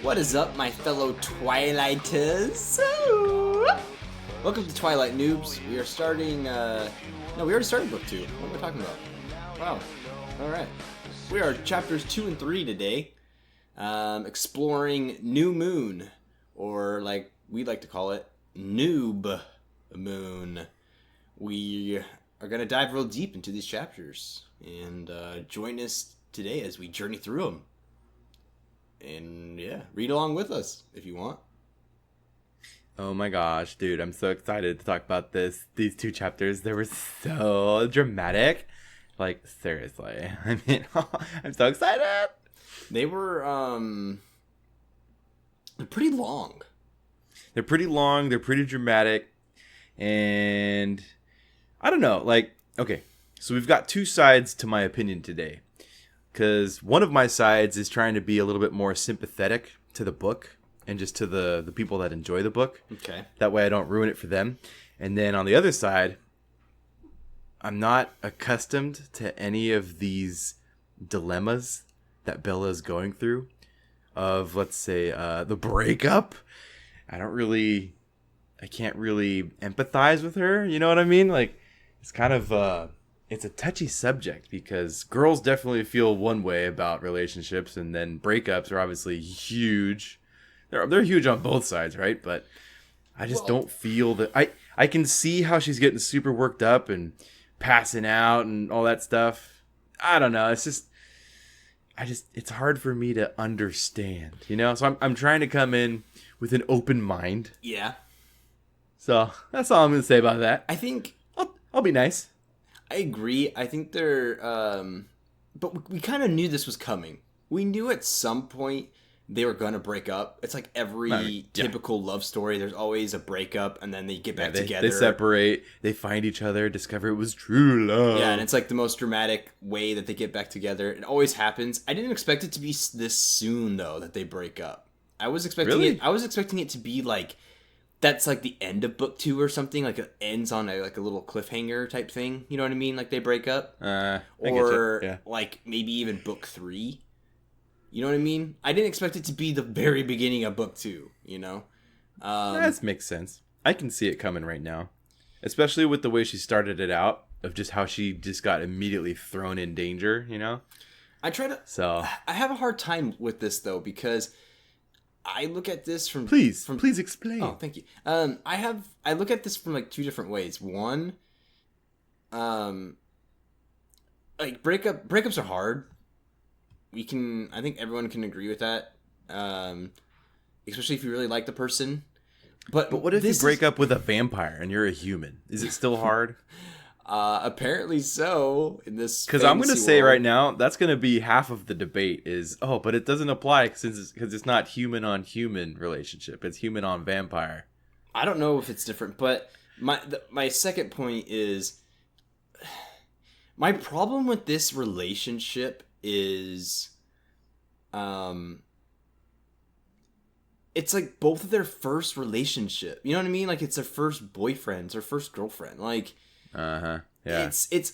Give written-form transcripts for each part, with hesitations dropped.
What is up, my fellow Twilighters? Welcome to Twilight Noobs. We are starting, no, we already started book 2. What am I talking about? Wow. Alright. We are chapters 2 and 3 today. Exploring New Moon. Or, like we like to call it, Noob Moon. We are going to dive real deep into these chapters. And join us today as we journey through them. And yeah, read along with us if you want. Oh my gosh, dude, I'm so excited to talk about these two chapters. They were so dramatic. Like, seriously. I mean, I'm so excited. They were, they're pretty long. They're pretty long, they're pretty dramatic. And I don't know, like, okay, so we've got two sides to my opinion today. Because one of my sides is trying to be a little bit more sympathetic to the book and just to the people that enjoy the book. Okay. That way I don't ruin it for them. And then on the other side, I'm not accustomed to any of these dilemmas that Bella's going through of, let's say, the breakup. I can't really empathize with her. You know what I mean? Like, it's kind of... It's a touchy subject because girls definitely feel one way about relationships, and then breakups are obviously huge. They're huge on both sides, right? But I just don't feel that. I can see how she's getting super worked up and passing out and all that stuff. I don't know. It's hard for me to understand, you know? So I'm trying to come in with an open mind. Yeah. So that's all I'm going to say about that. I think... I'll be nice. I agree. I think they're, but we kind of knew this was coming. We knew at some point they were going to break up. It's like every typical love story. There's always a breakup, and then they get back together. They separate. They find each other, discover it was true love. Yeah, and it's like the most dramatic way that they get back together. It always happens. I didn't expect it to be this soon, though, that they break up. I was expecting it. I was expecting it to be like... That's like the end of book 2 or something. Like it ends on a little cliffhanger type thing. You know what I mean? Like they break up. Or like maybe even book 3. You know what I mean? I didn't expect it to be the very beginning of book 2. You know? That makes sense. I can see it coming right now. Especially with the way she started it out. Of just how she just got immediately thrown in danger, you know? I have a hard time with this though because... I look at this from... Please explain. Oh, thank you. I look at this from like two different ways. One, like breakups are hard. I think everyone can agree with that. Especially if you really like the person. But what if you break up with a vampire and you're a human? Is it still hard? Apparently so in this, because I'm going to say right now that's going to be half of the debate is but it doesn't apply because it's not human on human relationship, it's human on vampire. I don't know if it's different, but my second point is my problem with this relationship is it's like both of their first relationship, you know what I mean? Like it's their first boyfriend, their first girlfriend, like yeah. It's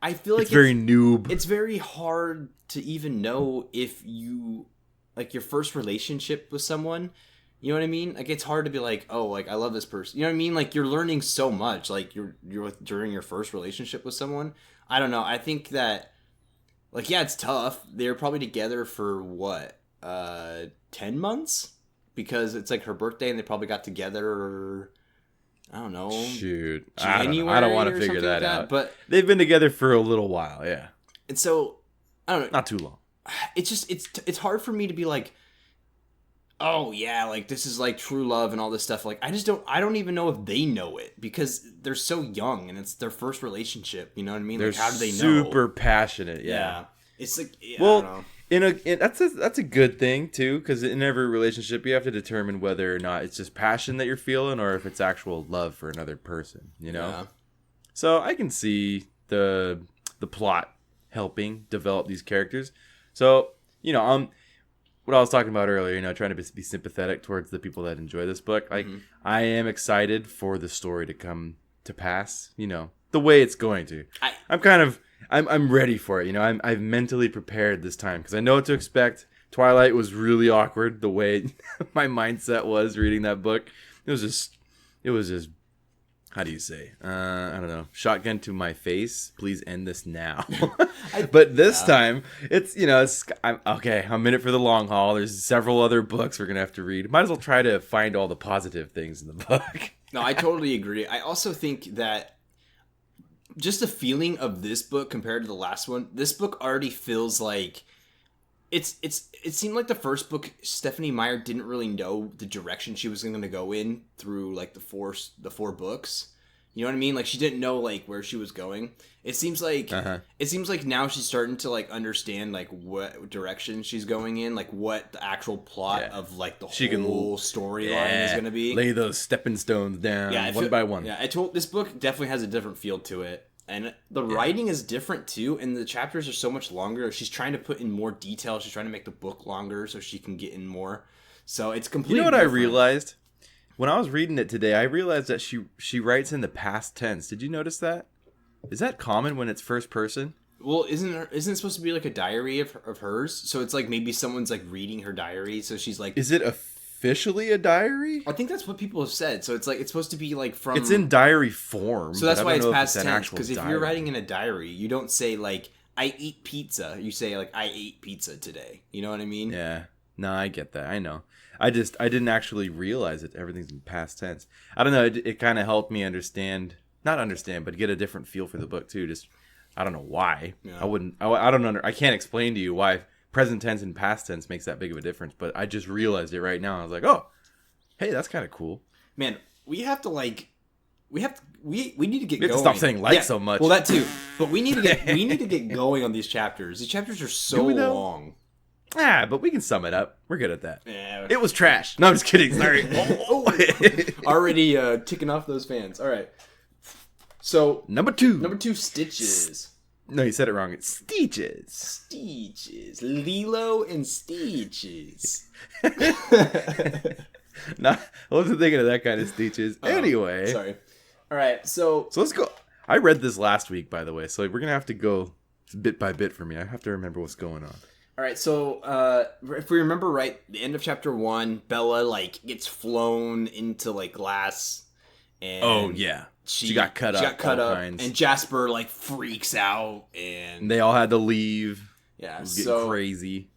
I feel like it's very noob. It's very hard to even know if you like your first relationship with someone. You know what I mean? Like it's hard to be like, oh, like I love this person. You know what I mean? Like you're learning so much. Like you're during your first relationship with someone. I don't know. I think that like it's tough. They're probably together for what 10 months because it's like her birthday and they probably got together. I don't know. Shoot. January I don't want to figure that out. But they've been together for a little while, yeah. And so, I don't know. Not too long. It's just, it's hard for me to be like, oh yeah, like this is like true love and all this stuff. Like I don't even know if they know it because they're so young and it's their first relationship. You know what I mean? They're like how do they know? Super passionate, yeah. It's like, well, I don't know. That's a good thing too, because in every relationship you have to determine whether or not it's just passion that you're feeling or if it's actual love for another person, you know. Yeah. So I can see the plot helping develop these characters. So what I was talking about earlier, trying to be sympathetic towards the people that enjoy this book. Like I am excited for the story to come to pass. The way it's going to. I'm ready for it. I'm mentally prepared this time because I know what to expect. Twilight was really awkward. The way my mindset was reading that book, it was just, how do you say? I don't know. Shotgun to my face. Please end this now. But this time, it's, I'm in it for the long haul. There's several other books we're going to have to read. Might as well try to find all the positive things in the book. No, I totally agree. I also think that just the feeling of this book compared to the last one, this book already feels like it seemed like the first book, Stephanie Meyer didn't really know the direction she was going to go in through like the four books. You know what I mean? Like she didn't know like where she was going. It seems like now she's starting to like understand like what direction she's going in, like what the actual plot of like the whole storyline is going to be. Lay those stepping stones down one by one. Yeah, this book definitely has a different feel to it. And the writing is different too, and the chapters are so much longer. She's trying to put in more detail. She's trying to make the book longer so she can get in more. So it's completely different. I realized? When I was reading it today, I realized that she writes in the past tense. Did you notice that? Is that common when it's first person? Well, isn't it supposed to be like a diary of hers? So it's like maybe someone's like reading her diary. So she's like... Is it officially a diary? I think that's what people have said. So it's like it's supposed to be like from... It's in diary form. So that's why it's past tense. Because if you're writing in a diary, you don't say like, I eat pizza. You say like, I ate pizza today. You know what I mean? Yeah. No, I get that. I know. I didn't actually realize that everything's in past tense. I don't know. It kind of helped me not understand, but get a different feel for the book too. Just, I don't know why. Yeah. I can't explain to you why present tense and past tense makes that big of a difference, but I just realized it right now. I was like, oh, hey, that's kind of cool. Man, we need to get going. Stop saying so much. Well, that too. But we need to get going on these chapters. These chapters are so long. But we can sum it up. We're good at that. Yeah. It was trash. No, I'm just kidding. Sorry. Already ticking off those fans. All right. So number two, Stitches. No, you said it wrong. It's Steeches. Steeches. Lilo and Steeches. No, I wasn't thinking of that kind of Steeches. Anyway. Sorry. All right. So let's go. I read this last week, by the way, so we're gonna have to go bit by bit for me. I have to remember what's going on. All right, so if we remember right, the end of chapter 1, Bella like gets flown into like glass, and she got cut up, and Jasper like freaks out, and they all had to leave. Yeah, it was getting crazy.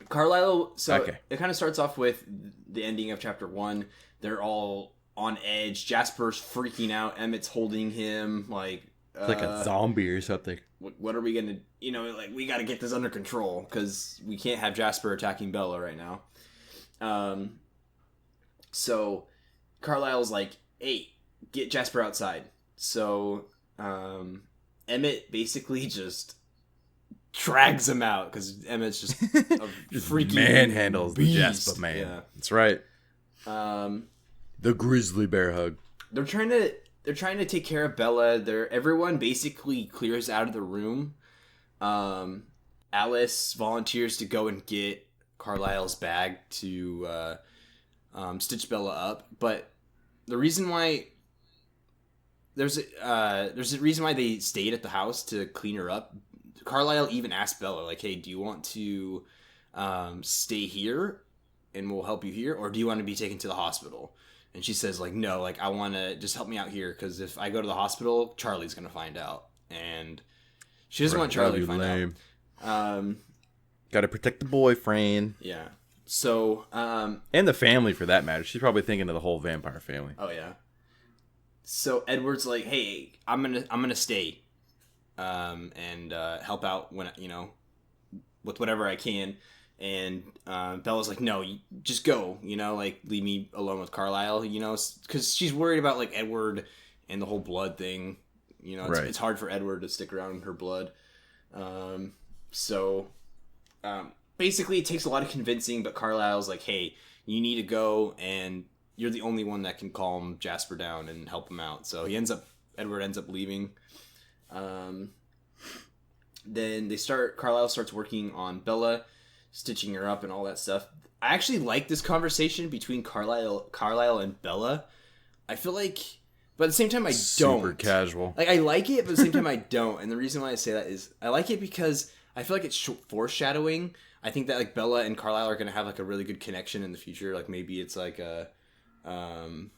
Carlisle. So it kind of starts off with the ending of chapter 1. They're all on edge. Jasper's freaking out. Emmett's holding him like. It's like a zombie or something. What are we gonna, we got to get this under control because we can't have Jasper attacking Bella right now. So Carlisle's like, hey, get Jasper outside. So Emmett basically just drags him out because Emmett's just a freaking manhandles the Jasper man. Yeah. That's right. The grizzly bear hug. They're trying to take care of Bella. Everyone basically clears out of the room. Alice volunteers to go and get Carlisle's bag to stitch Bella up. But the reason why there's a reason why they stayed at the house to clean her up. Carlisle even asked Bella, like, "Hey, do you want to stay here and we'll help you here, or do you want to be taken to the hospital?" And she says, like, no, like, I want to just help me out here because if I go to the hospital, Charlie's going to find out. And she doesn't want Charlie to find out. Got to protect the boyfriend. Yeah. So, and the family for that matter. She's probably thinking of the whole vampire family. Oh, yeah. So Edward's like, hey, I'm gonna stay and help out when, with whatever I can. And Bella's like, no, just go, like, leave me alone with Carlisle, because she's worried about, like, Edward and the whole blood thing. It's hard for Edward to stick around in her blood. So basically it takes a lot of convincing, but Carlisle's like, hey, you need to go, and you're the only one that can calm Jasper down and help him out. So Edward ends up leaving. Then Carlisle starts working on Bella, stitching her up and all that stuff. I actually like this conversation between Carlisle and Bella. I feel like, but at the same time, I don't. Super casual. Like, I like it, but at the same time, I don't. And the reason why I say that is I like it because I feel like it's foreshadowing. I think that like Bella and Carlisle are gonna have like a really good connection in the future. Like maybe it's like a, kind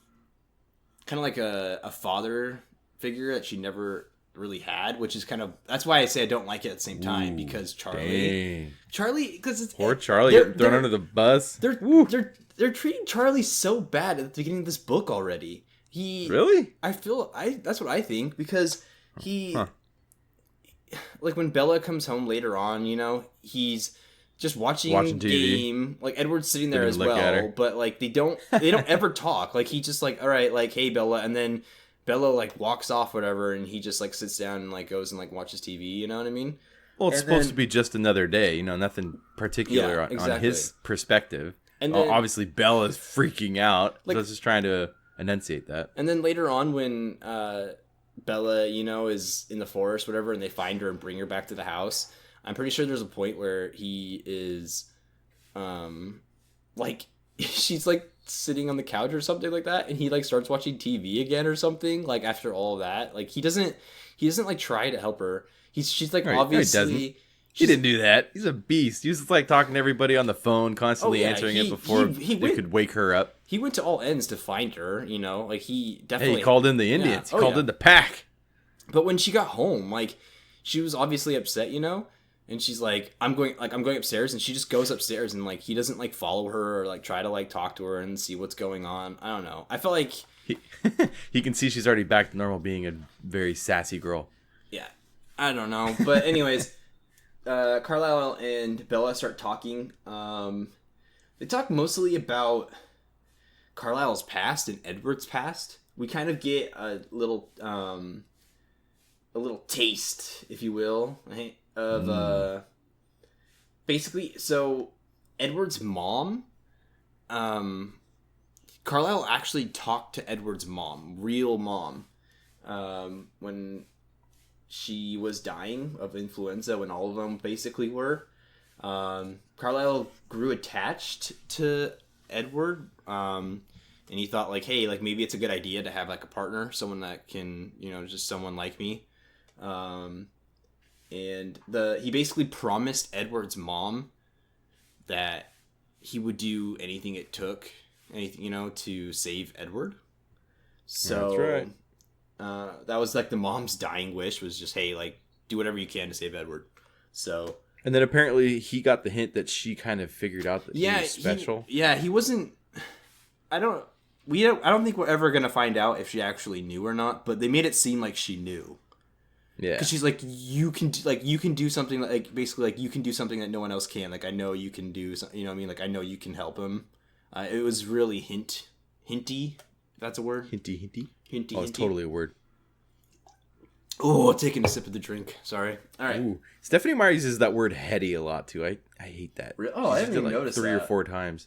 of like a father figure that she never really had, which is kind of that's why I say I don't like it at the same time because Charlie, because poor Charlie getting thrown under the bus. They're treating Charlie so bad at the beginning of this book already. Really? That's what I think because like when Bella comes home later on, you know, he's just watching game. Like Edward's sitting there as well, but like they don't ever talk. Like he just like, all right, like hey Bella, and then Bella like walks off whatever, and he just like sits down and like goes and like watches TV. You know what I mean? Well, it's supposed to be just another day. You know, nothing particular on his perspective. And then, obviously Bella's freaking out. Like, so I was just trying to enunciate that. And then later on when Bella, you know, is in the forest, whatever, and they find her and bring her back to the house. I'm pretty sure there's a point where he is, like, she's, like, sitting on the couch or something like that, and he, like, starts watching TV again or something, like, after all of that. Like, he doesn't, like, try to help her. She's, like, right, obviously... He didn't do that. He's a beast. He was, like, talking to everybody on the phone, constantly answering it before they could wake her up. He went to all ends to find her, you know? Like, he definitely... Hey, he called in the Indians. He called in the pack. But when she got home, like, she was obviously upset, you know? And she's like, I'm going upstairs, and she just goes upstairs, and like he doesn't like follow her or like try to like talk to her and see what's going on. I don't know. I felt like he can see she's already back to normal, being a very sassy girl. Yeah, I don't know, but anyways, Carlisle and Bella start talking. They talk mostly about Carlisle's past and Edward's past. We kind of get a little taste, if you will, right? Of basically, so Edward's mom, Carlisle actually talked to Edward's mom, real mom, when she was dying of influenza, when all of them basically were. Carlisle grew attached to Edward, and he thought like, hey, like maybe it's a good idea to have like a partner, someone that can, you know, just someone like me. And he basically promised Edward's mom that he would do anything it took, you know, to save Edward. So that's right. That was like the mom's dying wish was just, hey, like do whatever you can to save Edward. So. And then apparently he got the hint that she kind of figured out that he was special. He wasn't. I don't think we're ever gonna find out if she actually knew or not. But they made it seem like she knew. Yeah, because she's like, you can do something like basically like you can do something that no one else can. Like I know you can do something. You know what I mean? Like I know you can help him. It was really hinty. If that's a word. Hinty. Oh, it's totally a word. Oh, taking a sip of the drink. Sorry. All right. Ooh. Stephanie Meyer uses that word heady a lot too. I hate that. Oh, I haven't even noticed 3 or 4 times.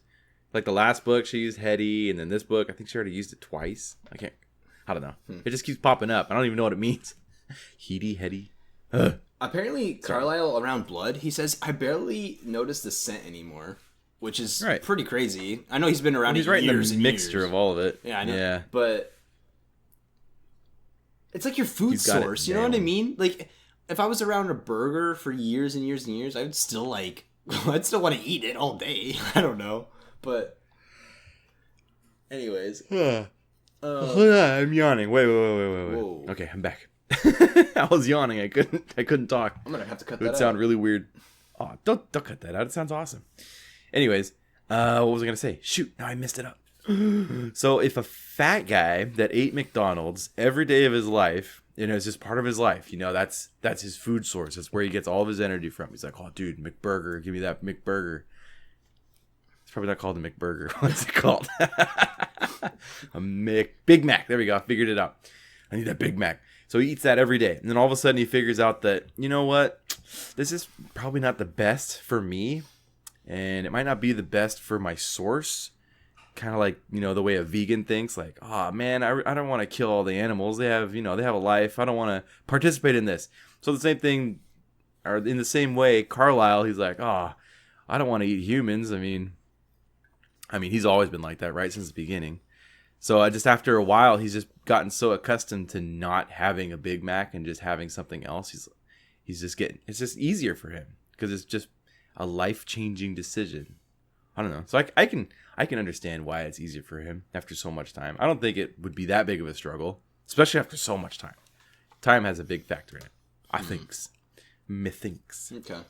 Like the last book, she used heady, and then this book, I think she already used it twice. I don't know. It just keeps popping up. I don't even know what it means. Heady. Apparently, Carlisle around blood, he says, I barely notice the scent anymore, which is pretty crazy. I know he's been around he's years and mixture of all of it. Yeah, I know. Yeah. But it's like your food source, you know what I mean? Like, if I was around a burger for years and years and years, I would still like, I'd still want to eat it all day. I don't know. But anyways. I'm yawning. Wait. Whoa. Okay, I'm back. I was yawning. I couldn't talk. I'm gonna have to cut that out. It would sound really weird. Oh, don't cut that out. It sounds awesome. Anyways, what was I gonna say? Shoot, now I messed it up. So if a fat guy that ate McDonald's every day of his life, you know, it's just part of his life, you know, that's his food source. That's where he gets all of his energy from. He's like, oh, dude, McBurger, give me that McBurger. It's probably not called a McBurger. What's it called? Big Mac. There we go. I figured it out. I need that Big Mac. So he eats that every day. And then all of a sudden he figures out that, you know what? This is probably not the best for me. And it might not be the best for my source. Kind of like, you know, the way a vegan thinks. Like, oh, man, I don't want to kill all the animals. They have, you know, they have a life. I don't want to participate in this. So the same thing, or in the same way, Carlisle, he's like, oh, I don't want to eat humans. I mean, he's always been like that, right? Since the beginning. So just after a while, he's just gotten so accustomed to not having a Big Mac and just having something else. it's just easier for him because it's just a life-changing decision. I don't know. So I can understand why it's easier for him after so much time. I don't think it would be that big of a struggle, especially after so much time. Time has a big factor in it. I thinks. Methinks. Okay.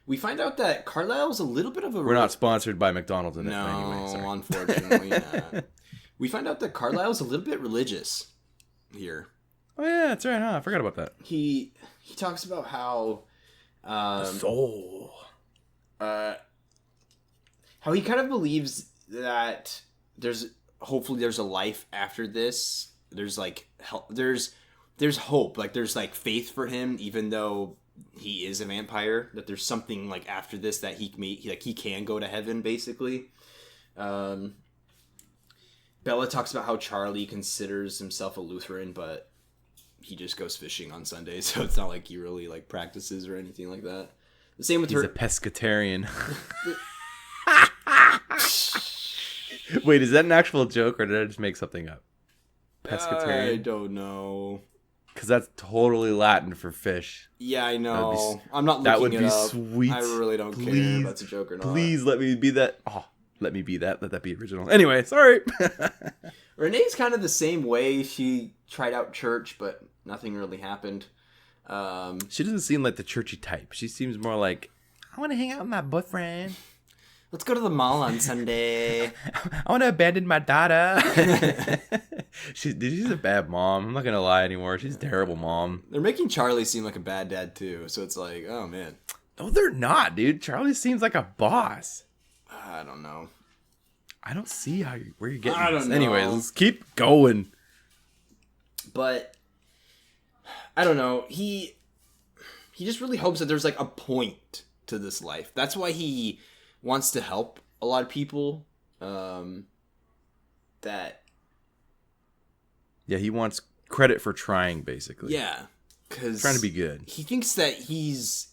We find out that Carlisle's a little bit of a... We're not sponsored by McDonald's in it no, anyway. Sorry. Unfortunately not. We find out that Carlisle's a little bit religious here. Oh yeah, that's right, huh? I forgot about that. He talks about how... soul. How he kind of believes that hopefully there's a life after this. There's like there's hope, like there's like faith for him, even though he is a vampire. That there's something like after this that he can go to heaven, basically. Bella talks about how Charlie considers himself a Lutheran, but he just goes fishing on Sundays, so it's not like he really like practices or anything like that. The same with He's her. a pescatarian. Wait, is that an actual joke or did I just make something up? Pescatarian? I don't know. Because that's totally Latin for fish. Yeah, I know. I'm not looking that would it be up. sweet. I really don't care if that's a joke or not. Please let me be that. Oh, let me be that. Let that be original. Anyway, sorry. Renee's kind of the same way. She tried out church, but nothing really happened. She doesn't seem like the churchy type. She seems more like, I want to hang out with my boyfriend. Let's go to the mall on Sunday. I want to abandon my daughter. She's a bad mom. I'm not going to lie anymore. She's a terrible mom. They're making Charlie seem like a bad dad, too. So it's like, oh, man. No, they're not, dude. Charlie seems like a boss. I don't know. I don't see where you're getting I this. don't know. Anyways, let's keep going. But I don't know. He just really hopes that there's like a point to this life. That's why he wants to help a lot of people. Yeah, he wants credit for trying, basically. Yeah, because trying to be good. He thinks that he's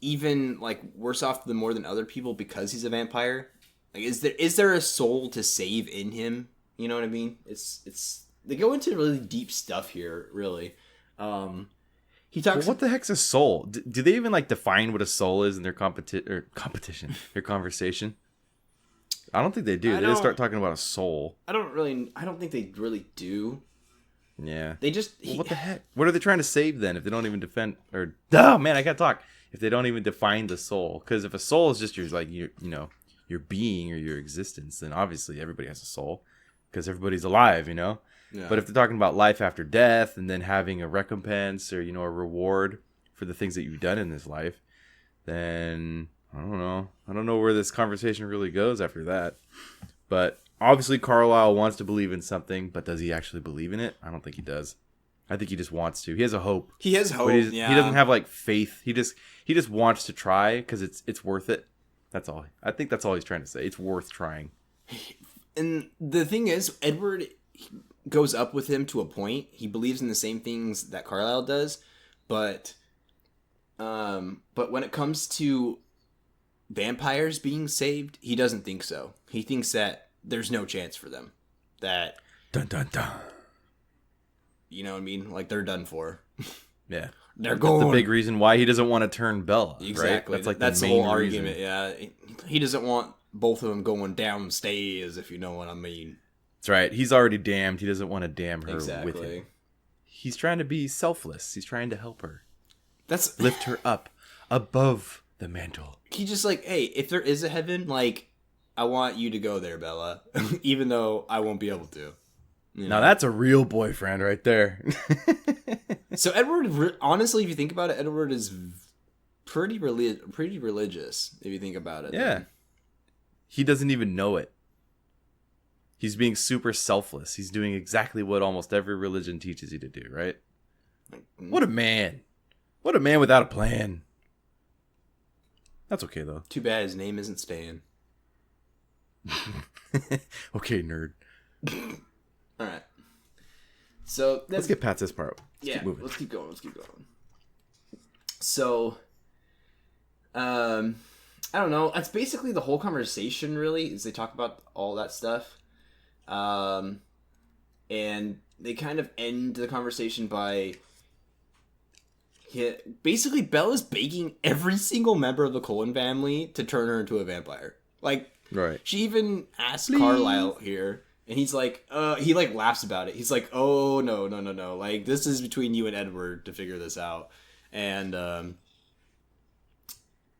even like worse off than more than other people because he's a vampire. Like, is there a soul to save in him? You know what I mean? It's they go into really deep stuff here. Really, he talks. Well, what the heck's a soul? Do they even like define what a soul is in their competition, their conversation? I don't think they do. They just start talking about a soul. I don't think they really do. Yeah. They just. Well, what the heck? What are they trying to save then? If they don't even defend or oh man, I gotta talk. If they don't even define the soul, because if a soul is just your being or your existence, then obviously everybody has a soul because everybody's alive, Yeah. But if they're talking about life after death and then having a recompense or a reward for the things that you've done in this life, then I don't know. I don't know where this conversation really goes after that. But obviously Carlisle wants to believe in something, but does he actually believe in it? I don't think he does. I think he just wants to. He has a hope. He has hope. He doesn't have like faith. He just wants to try because it's worth it. That's all. I think that's all he's trying to say. It's worth trying. And the thing is, Edward goes up with him to a point. He believes in the same things that Carlisle does, but when it comes to vampires being saved, he doesn't think so. He thinks that there's no chance for them. That dun dun dun. You know what I mean? Like they're done for. Yeah. They're going. That's the big reason why he doesn't want to turn Bella. Exactly. Right? That's the the whole main argument. reason. Yeah. He doesn't want both of them going downstairs, if you know what I mean. That's right. He's already damned. He doesn't want to damn her Exactly. with him. He's trying to be selfless. He's trying to help her. That's lift her up above the mantle. He just like, hey, if there is a heaven, like, I want you to go there, Bella, even though I won't be able to. Now that's a real boyfriend right there. So Edward, honestly, if you think about it, Edward is pretty religious. If you think about it, yeah, then. He doesn't even know it. He's being super selfless. He's doing exactly what almost every religion teaches you to do, right? What a man! What a man without a plan. That's okay though. Too bad his name isn't Stan. Okay, nerd. All right. So let's get past this part. Let's keep going. So, I don't know. That's basically the whole conversation. Really, is they talk about all that stuff, and they kind of end the conversation by... basically, Bella's begging every single member of the Cullen family to turn her into a vampire. Like, Right. she even asks Carlisle here, and he's like, he like laughs about it. He's like, oh, no. Like, this is between you and Edward to figure this out. And,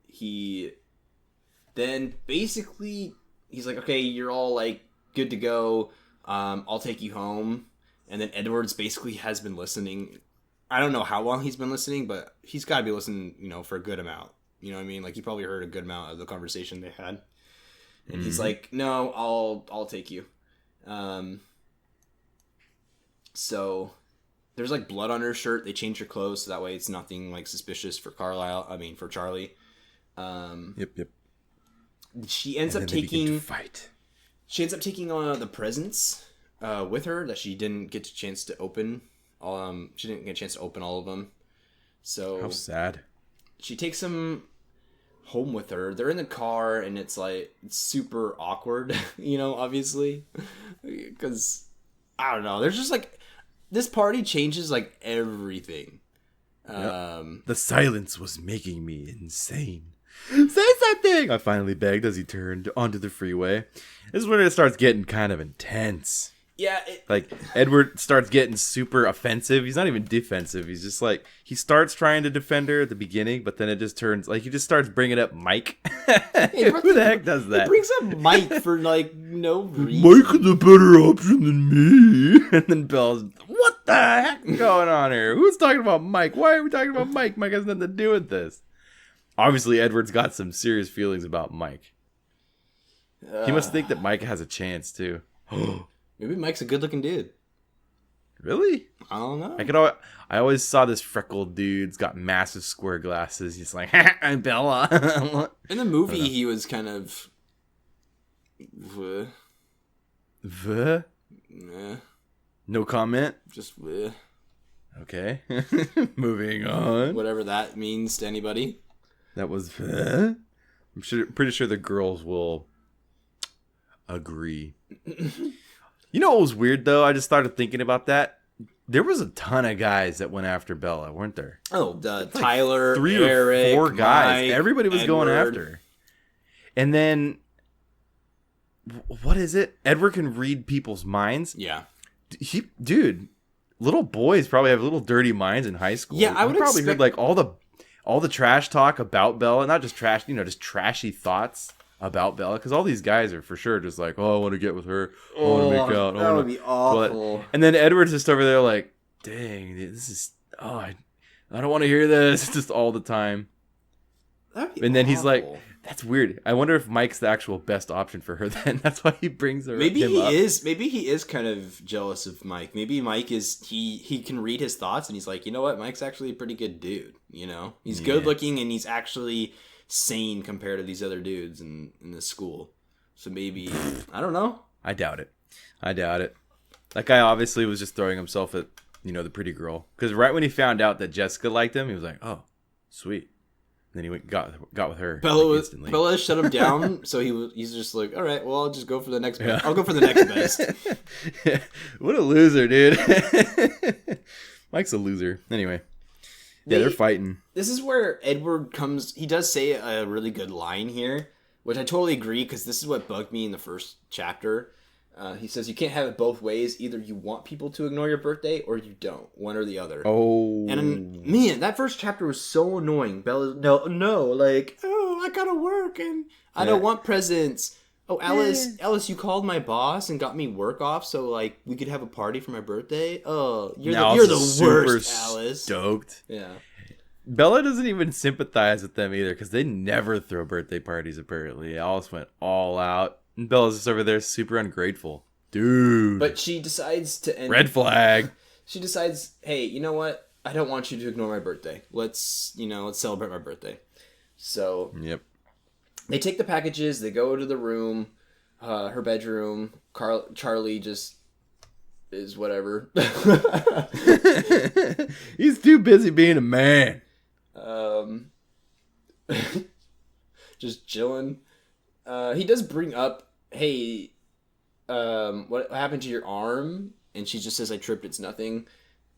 he then basically, he's like, okay, you're all like good to go. I'll take you home. And then Edward's basically has been listening. I don't know how long he's been listening, but he's got to be listening, for a good amount. You know what I mean? Like, he probably heard a good amount of the conversation they had. And he's like, no, I'll take you. So there's like blood on her shirt. They change her clothes so that way it's nothing like suspicious for for Charlie. Yep. She ends up taking fight. She ends up taking the presents with her that she didn't get a chance to open. She didn't get a chance to open all of them. So how sad. She takes them home with her. They're in the car, and it's super awkward, obviously, because I don't know. There's just like this party changes like everything. Yep. The silence was making me insane. Say something! I finally begged as he turned onto the freeway. This is when it starts getting kind of intense. Yeah. Like, Edward starts getting super offensive. He's not even defensive. He's just like, he starts trying to defend her at the beginning, but then it just turns, like, he just starts bringing up Mike. Who the heck does that? He brings up Mike for, like, no reason. Mike is a better option than me. And then Belle's, what the heck is going on here? Who's talking about Mike? Why are we talking about Mike? Mike has nothing to do with this. Obviously, Edward's got some serious feelings about Mike. He must think that Mike has a chance, too. Maybe Mike's a good-looking dude. Really? I don't know. I always saw this freckled dude's got massive square glasses. He's like, I'm Bella. In the movie, he was kind of... No comment? Just... Okay. Moving on. Whatever that means to anybody. That was... I'm pretty sure the girls will agree. You know what was weird, though? I just started thinking about that. There was a ton of guys that went after Bella, weren't there? Oh, Tyler, like 3 Eric, or 4 guys. Mike, Everybody was going after her. And then, what is it? Edward can read people's minds. Yeah. Dude, little boys probably have little dirty minds in high school. Yeah, I would probably heard like all the trash talk about Bella, not just trash, just trashy thoughts about Bella, because all these guys are for sure just like, oh, I want to get with her, I want to make out. That would be awful. And then Edward's just over there like, dang, this is, I don't want to hear this, just all the time. And then he's like, that's weird. I wonder if Mike's the actual best option for her then. That's why he brings her. Maybe he is kind of jealous of Mike. Maybe Mike is, he can read his thoughts, and he's like, you know what, Mike's actually a pretty good dude. He's good looking, and he's actually sane compared to these other dudes in this school. So maybe, I don't know. I doubt it. That guy obviously was just throwing himself at, the pretty girl. Because right when he found out that Jessica liked him, he was like, oh, sweet. And then he got with her instantly. Bella shut him down, so he's just like, all right, well, I'll just go for the next best. I'll go for the next best. What a loser, dude. Mike's a loser. Anyway. Yeah, they're fighting. This is where Edward comes... He does say a really good line here, which I totally agree, because this is what bugged me in the first chapter. He says, you can't have it both ways. Either you want people to ignore your birthday, or you don't. One or the other. Oh. And, man, that first chapter was so annoying. Bella, no, like, oh, I gotta work, and I don't want presents. Oh, Alice, you called my boss and got me work off so, like, we could have a party for my birthday? Oh, you're the worst, Alice. Stoked. Yeah. Bella doesn't even sympathize with them either, because they never throw birthday parties, apparently. Alice went all out. And Bella's just over there super ungrateful. Dude. But she decides to end... Red flag. She decides, hey, you know what? I don't want you to ignore my birthday. Let's celebrate my birthday. So... Yep. They take the packages, they go to the room, her bedroom. Charlie just is whatever. He's too busy being a man. Just chilling. He does bring up, hey, what happened to your arm? and she just says, "I tripped. It's nothing,"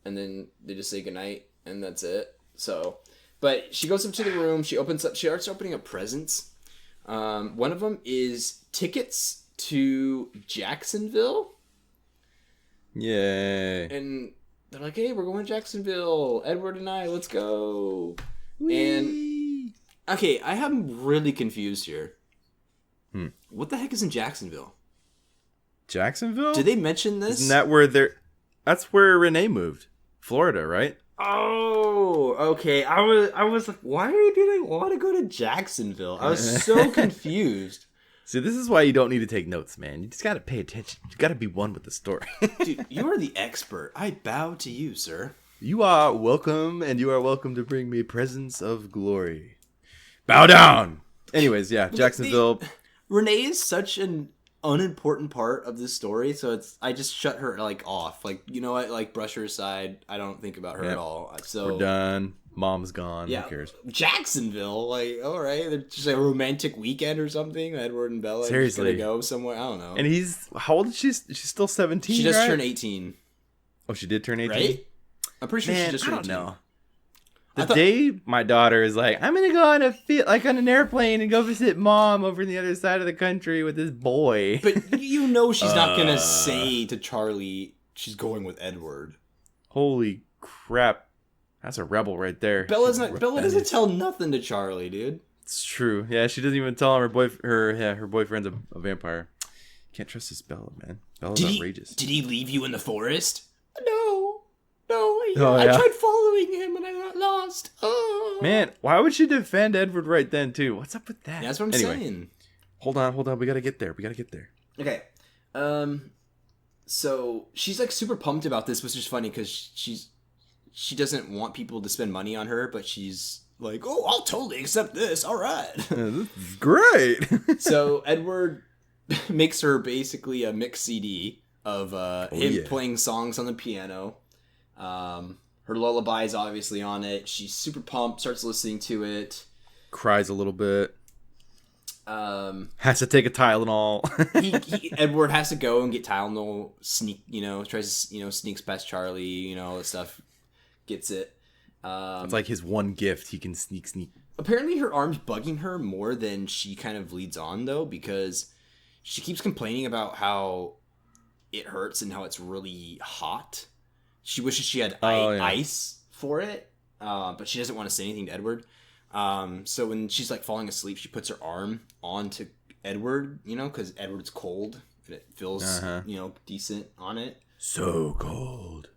and then they just say goodnight, and that's it. So, but she goes up to the room. She starts opening up presents. One of them is tickets to Jacksonville. Yay. And they're like, "Hey, we're going to Jacksonville. Edward and I, let's go." Whee. And okay, I am really confused here. What the heck is in Jacksonville? Jacksonville? Did they mention this? Isn't that where that's where Renee moved. Florida, right? Oh, okay. I was like, why do they want to go to Jacksonville? I was so confused. See, this is why you don't need to take notes, man. You just got to pay attention. You got to be one with the story. Dude, you are the expert. I bow to you, sir. You are welcome, and you are welcome to bring me presents of glory. Bow down! Anyways, yeah, Jacksonville. Renee is such an unimportant part of this story, so I just shut her like off. Like, you know what? Like, brush her aside. I don't think about her at all. So we're done. Mom's gone. Yeah, who cares? Jacksonville, like, all right, they're just a romantic weekend or something. Edward and Bella Seriously just gonna go somewhere. I don't know. And how old is she? She's still 17. She just right? turned 18. Oh, she did turn 18. Right? I'm pretty sure Man, she just turned 18. I don't know. The day my daughter is like, I'm gonna go on on an airplane and go visit mom over in the other side of the country with this boy. But you know she's not gonna say to Charlie she's going with Edward. Holy crap. That's a rebel right there. Bella doesn't tell nothing to Charlie, dude. It's true. Yeah, she doesn't even tell him her boyfriend's a vampire. Can't trust this Bella, man. Bella's outrageous. Did he leave you in the forest? No, I tried following him and I got lost. Oh. Man, why would she defend Edward right then too? What's up with that? Yeah, that's what I'm saying. Hold on. We gotta get there. Okay. So she's like super pumped about this, which is funny because she doesn't want people to spend money on her, but she's like, "Oh, I'll totally accept this. All right." This is great. So Edward makes her basically a mix CD of him playing songs on the piano. Her lullaby is obviously on it. She's super pumped, starts listening to it. Cries a little bit. Has to take a Tylenol. Edward has to go and get Tylenol. Sneaks past Charlie. All this stuff. Gets it. It's like his one gift. He can sneak. Apparently, her arm's bugging her more than she kind of leads on, though, because she keeps complaining about how it hurts and how it's really hot. She wishes she had ice for it, but she doesn't want to say anything to Edward. So when she's like falling asleep, she puts her arm onto Edward, because Edward's cold and it feels, decent on it. So cold.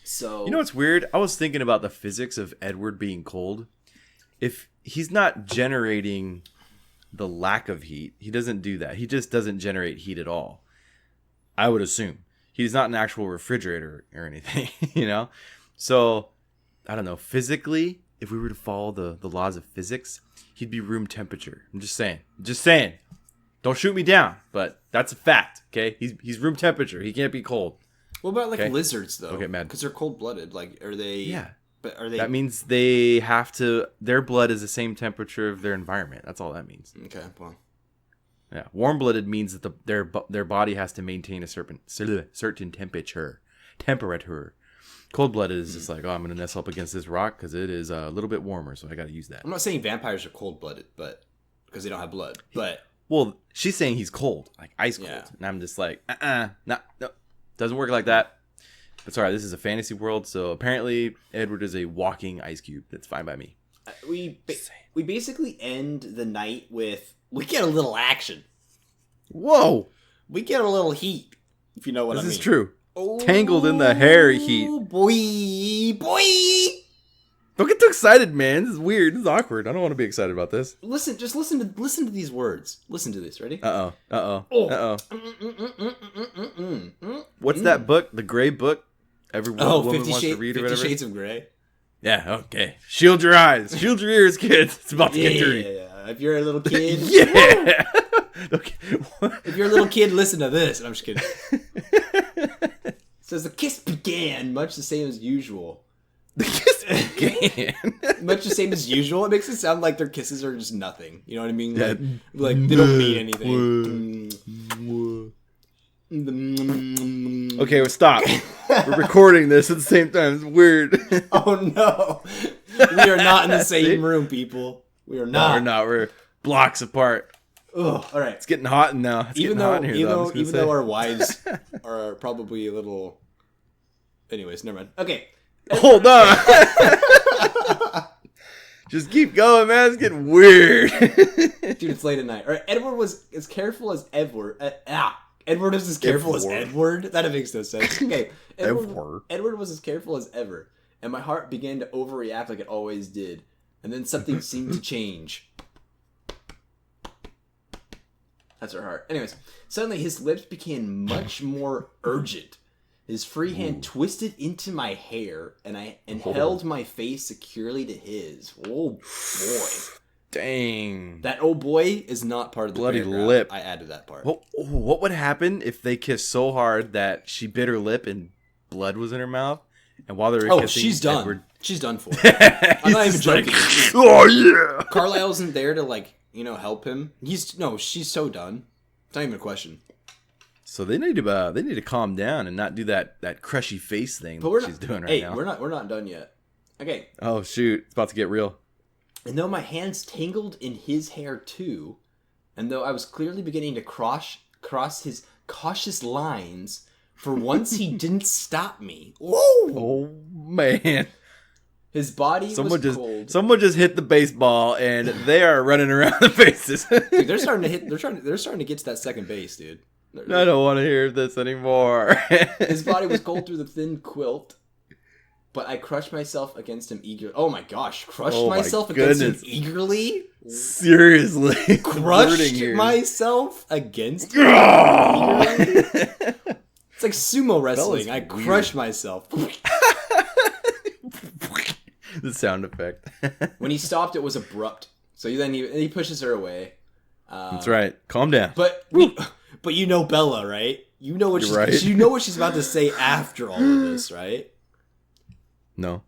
So you know what's weird? I was thinking about the physics of Edward being cold. If he's not generating the lack of heat, he doesn't do that. He just doesn't generate heat at all. I would assume. He's not an actual refrigerator or anything, So, I don't know. Physically, if we were to follow the laws of physics, he'd be room temperature. I'm just saying. Don't shoot me down, but that's a fact, okay? He's room temperature. He can't be cold. What about lizards though? Don't get mad. Because they're cold-blooded. Like, are they? Yeah. But are they? That means they have to. Their blood is the same temperature of their environment. That's all that means. Okay. Well. Yeah. Warm-blooded means that their body has to maintain a certain temperature. Cold-blooded is just like, I'm gonna nestle up against this rock because it is a little bit warmer, so I got to use that. I'm not saying vampires are cold-blooded, but because they don't have blood. But well, she's saying he's cold, like ice cold, and I'm just like, no. Doesn't work like that. But sorry, this is a fantasy world, so apparently Edward is a walking ice cube. That's fine by me. We basically end the night with, we get a little action. Whoa! We get a little heat, if you know what I mean. This is true. Oh, tangled in the hair heat. Boy! Don't get too excited, man. This is weird. This is awkward. I don't want to be excited about this. Listen to these words. Listen to this. Ready? Uh-oh. What's that book? The Gray Book? Every woman wants to read or whatever? 50 Shades of Grey. Yeah, okay. Shield your eyes. Shield your ears, kids. It's about to get dirty. Yeah. If you're a little kid. Yeah. Okay. If you're a little kid, listen to this. I'm just kidding. It says the kiss began much the same as usual. The kiss began much the same as usual. It makes it sound like their kisses are just nothing. You know what I mean? Like they don't mean anything. Okay, well, stop. We're recording this at the same time. It's weird. Oh no, we are not in the same room, people. We are not. No, we're not. We're blocks apart. Ugh, all right. It's getting hot now. It's Even getting hot in here, even though our wives are probably a little. Anyways, never mind. Okay. Hold on. Just keep going, man. It's getting weird. Dude, it's late at night. All right, Edward was as careful as Edward. Edward was as careful as Edward. That makes no sense. Okay, Edward was as careful as ever, and my heart began to overreact like it always did. And then something seemed to change. That's her heart. Anyways, suddenly his lips became much more urgent. His free hand twisted into my hair, and held my face securely to his. Oh boy! Dang. That old boy is not part of the bloody paragraph. lip. I added that part. What would happen if they kissed so hard that she bit her lip and blood was in her mouth? And while they were kissing, she's done. Edward... She's done for. I'm not even joking. Like, oh yeah. Carlisle isn't there to help him. She's so done. It's not even a question. So they need to calm down and not do that crushy face thing that she's doing right now. We're not done yet. Okay. Oh shoot, it's about to get real. And though my hands tangled in his hair too, and though I was clearly beginning to cross his cautious lines, for once he didn't stop me. Whoa! Oh man. His body was cold. Someone just hit the baseball and they are running around the bases. Dude, they're starting to get to that second base, dude. I don't want to hear this anymore. His body was cold through the thin quilt, but I crushed myself against him eagerly. Oh my gosh, against him eagerly? Seriously. Crushed myself against him eagerly? It's like sumo wrestling. I crushed myself. The sound effect. When he stopped, it was abrupt. So then he pushes her away. That's right. Calm down. But you know Bella, right? You know what she's about to say after all of this, right? No.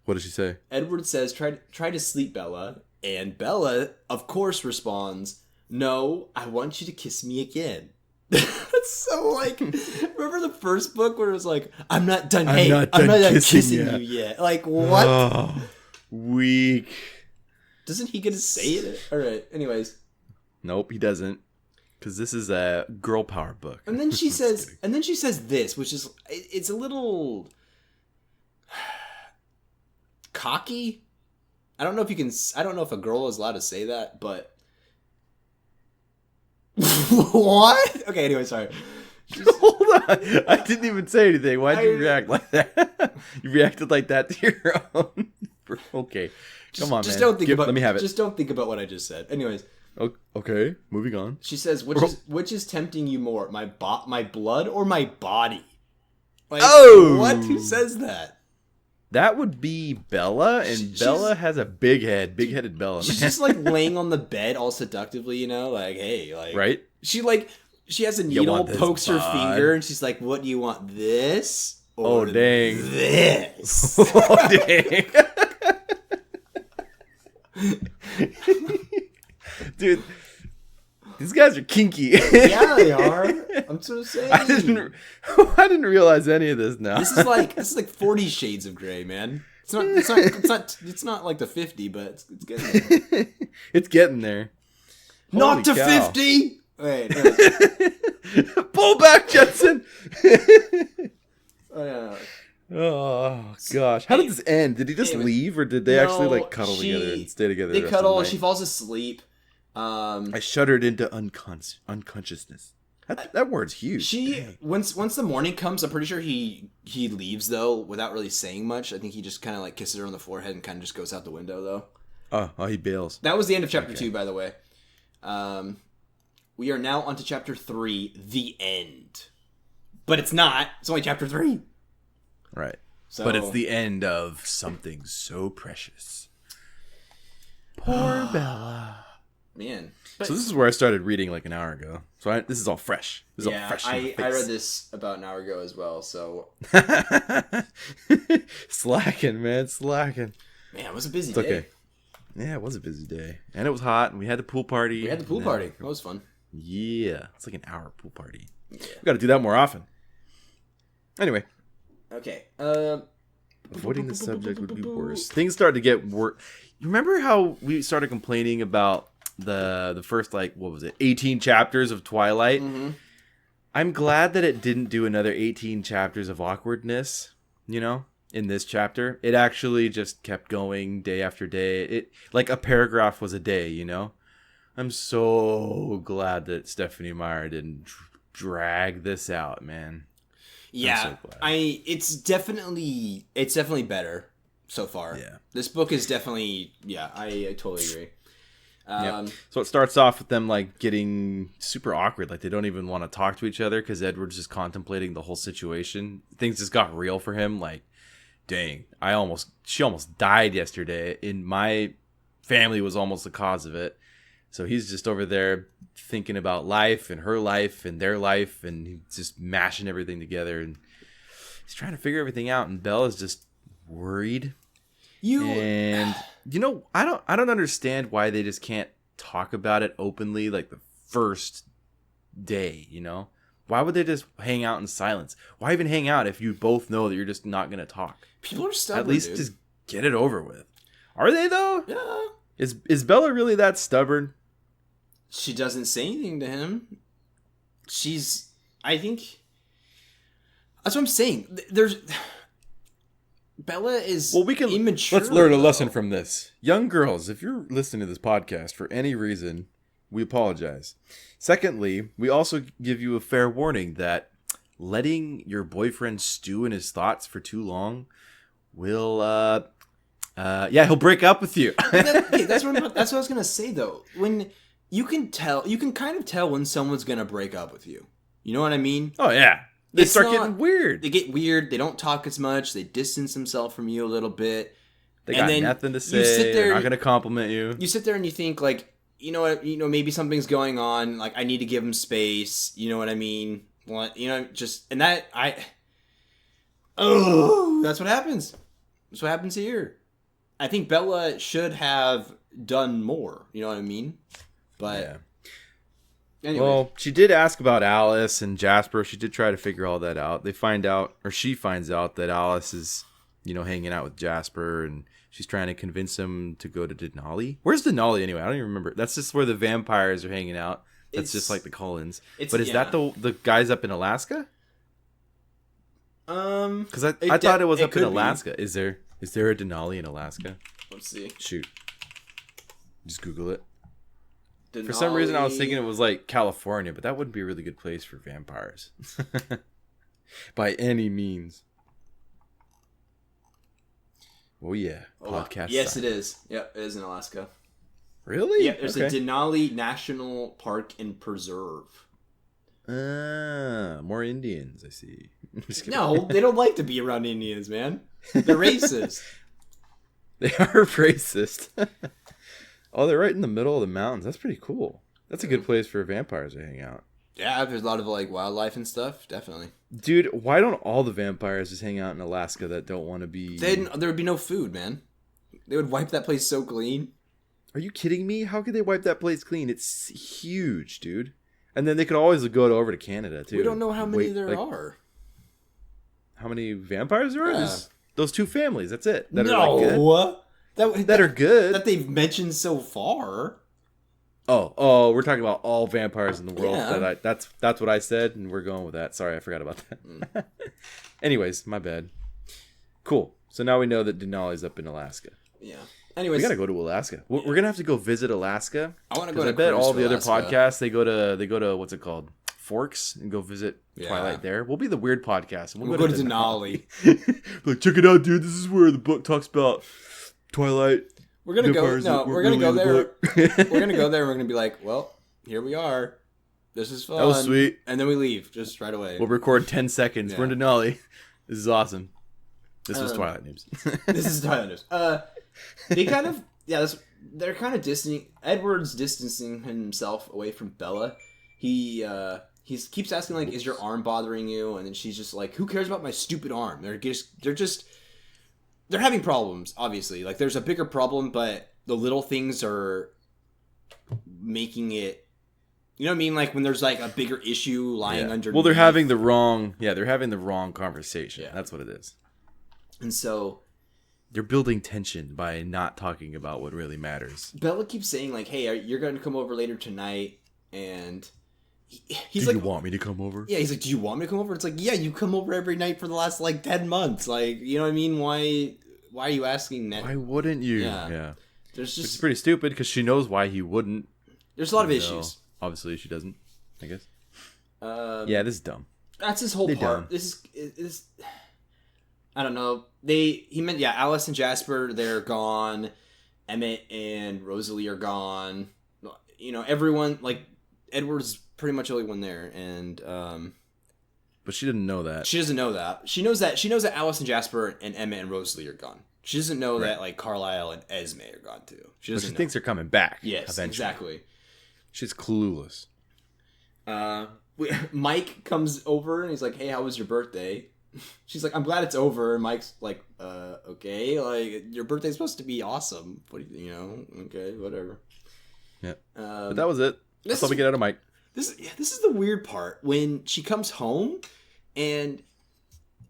What does she say? Edward says, try to sleep, Bella. And Bella, of course, responds, no, I want you to kiss me again. That's so like, remember the first book where it was like, I'm not done kissing you yet. Like, what? Oh, weak. Doesn't he get to say it? All right, anyways. Nope, he doesn't. Because this is a girl power book. And then she says, this, which is, it's a little cocky. I don't know if a girl is allowed to say that, but what? Okay, anyway, sorry. Hold on. I didn't even say anything. Why'd you react like that? You reacted like that to your own. Okay. Come on, man. Let me have it. Just don't think about what I just said. Anyways. Okay, moving on. She says, which is tempting you more, my blood or my body? Like, what? Who says that? That would be Bella, and Bella has a big-headed Bella. Man. She's just like laying on the bed all seductively, like, hey, like, right? She has a needle, pokes her finger, and she's like, what do you want, this? Or dang. This? Oh, dang. Dude, these guys are kinky. Yeah, they are. I'm so saying. I didn't realize any of this now. This is like 40 Shades of Grey, man. It's not like the 50, but it's getting there. It's getting there. Not to 50. Wait. Pull back, Jetson. Oh yeah. Oh gosh, how did this end? Did he just leave, or did they actually cuddle together and stay together? They cuddle. She falls asleep. I shuddered into unconsciousness. That word's huge. Once the morning comes, I'm pretty sure he leaves though without really saying much. I think he just kind of kisses her on the forehead and kind of just goes out the window though. Oh, he bails. That was the end of chapter 2, by the way. We are now on to chapter 3, the end. But it's not. It's only chapter 3. Right. But it's the end of something so precious. Poor Bella. Man. So this is where I started reading like an hour ago. So this is all fresh. This is all fresh. I read this about an hour ago as well, so. Slacking, man. Slacking. Man, it was a busy day. Okay. Yeah, it was a busy day. And it was hot, and we had the pool party. That was fun. Yeah. It's like an hour pool party. We got to do that more often. Anyway. Okay. Avoiding the subject would be worse. Things started to get worse. You remember how we started complaining about the first, like, what was it, 18 chapters of Twilight? Mm-hmm. I'm glad that it didn't do another 18 chapters of awkwardness, in this chapter. It actually just kept going day after day. It like a paragraph was a day, I'm so glad that Stephanie Meyer didn't drag this out, man. Yeah, it's definitely better so far. Yeah. This book is definitely, I totally agree. So it starts off with them like getting super awkward, like they don't even want to talk to each other because Edward's just contemplating the whole situation. Things just got real for him. Like, dang, she almost died yesterday, and my family was almost the cause of it. So he's just over there thinking about life and her life and their life, and he's just mashing everything together, and he's trying to figure everything out. And Bella's just worried. I don't understand why they just can't talk about it openly like the first day. Why would they just hang out in silence? Why even hang out if you both know that you're just not gonna talk? People are stubborn. At least just get it over with. Are they though? Yeah. Is Bella really that stubborn? She doesn't say anything to him. I think that's what I'm saying. Bella is immature. Let's learn a lesson from this. Young girls, if you're listening to this podcast for any reason, we apologize. Secondly, we also give you a fair warning that letting your boyfriend stew in his thoughts for too long will he'll break up with you. That's what I was gonna say though. When you can kind of tell when someone's gonna break up with you. You know what I mean? Oh yeah. They start getting weird. They get weird. They don't talk as much. They distance themselves from you a little bit. They got nothing to say. They're not going to compliment you. You sit there and you think, like, you know what? Maybe something's going on. Like, I need to give them space. You know what I mean? That's what happens. That's what happens here. I think Bella should have done more. You know what I mean? But. Yeah. Anyway. Well, she did ask about Alice and Jasper. She did try to figure all that out. She finds out that Alice is, hanging out with Jasper, and she's trying to convince him to go to Denali. Where's Denali anyway? I don't even remember. That's just where the vampires are hanging out. That's just like the Cullens. But is that the guys up in Alaska? Because I thought it was up in Alaska. Be. Is there a Denali in Alaska? Let's see. Shoot. Just Google it. Denali. For some reason, I was thinking it was like California, but that wouldn't be a really good place for vampires. By any means. Oh, yeah. Podcast. Yes, it is. Yep, it is in Alaska. Really? Yeah, there's a Denali National Park and Preserve. More Indians, I see. No, they don't like to be around Indians, man. They're racist. They are racist. Oh, they're right in the middle of the mountains. That's pretty cool. That's a good place for vampires to hang out. Yeah, there's a lot of like wildlife and stuff. Definitely. Dude, why don't all the vampires just hang out in Alaska that don't want to be... There would be no food, man. They would wipe that place so clean. Are you kidding me? How could they wipe that place clean? It's huge, dude. And then they could always go over to Canada, too. We don't know how many there are. How many vampires there are? Yeah. Those two families, that's it. That no! Are like good. That are good. That they've mentioned so far. Oh, we're talking about all vampires in the world. Yeah. That's what I said, and we're going with that. Sorry, I forgot about that. Anyways, my bad. Cool. So now we know that Denali's up in Alaska. Yeah. Anyways, we gotta go to Alaska. We're gonna have to go visit Alaska. I want to go to. I bet all the other podcasts they go to what's it called, Forks, and go visit Twilight there. We'll be the weird podcast. And we'll go to Denali. Like, check it out, dude. This is where the book talks about Twilight. We're gonna go. No, we're gonna go there. We're gonna go there. And we're gonna be like, well, here we are. This is fun. That was sweet. And then we leave just right away. We'll record 10 seconds. Yeah. We're in Denali. This is awesome. This was Twilight News. This is Twilight News. They kind of they're kind of distancing. Edward's distancing himself away from Bella. He keeps asking like, "Is your arm bothering you?" And then she's just like, "Who cares about my stupid arm?" They're having problems, obviously. Like, there's a bigger problem, but the little things are making it You know what I mean? Like when there's like a bigger issue lying underneath. Well, they're having the wrong conversation. Yeah. That's what it is. And so they're building tension by not talking about what really matters. Bella keeps saying like, "Hey, you're going to come over later tonight," and he's do like, you want me to come over? Yeah, he's like, "Do you want me to come over?" It's like, "Yeah, you come over every night for the last like 10 months." Like, you know what I mean? Why are you asking that? Why wouldn't you? Yeah. There's just It's pretty stupid because she knows why he wouldn't. There's a lot of issues. Obviously, she doesn't. I guess. Yeah, this is dumb. That's his whole part. Dumb. This is I don't know. He meant Alice and Jasper, they're gone. Emmett and Rosalie are gone. You know, everyone like Edward's pretty much the only one there, and but she didn't know that. She doesn't know that. She knows that Alice and Jasper and Emmett and Rosalie are gone. She doesn't know that like Carlisle and Esme are gone too. She thinks they're coming back. Yes, eventually. Exactly. She's clueless. Mike comes over and he's like, "Hey, how was your birthday?" She's like, "I'm glad it's over." And Mike's like, okay, like your birthday's supposed to be awesome. What do you know? Okay, whatever. Yeah. But that was it. That's all we get out of Mike. This is the weird part when she comes home and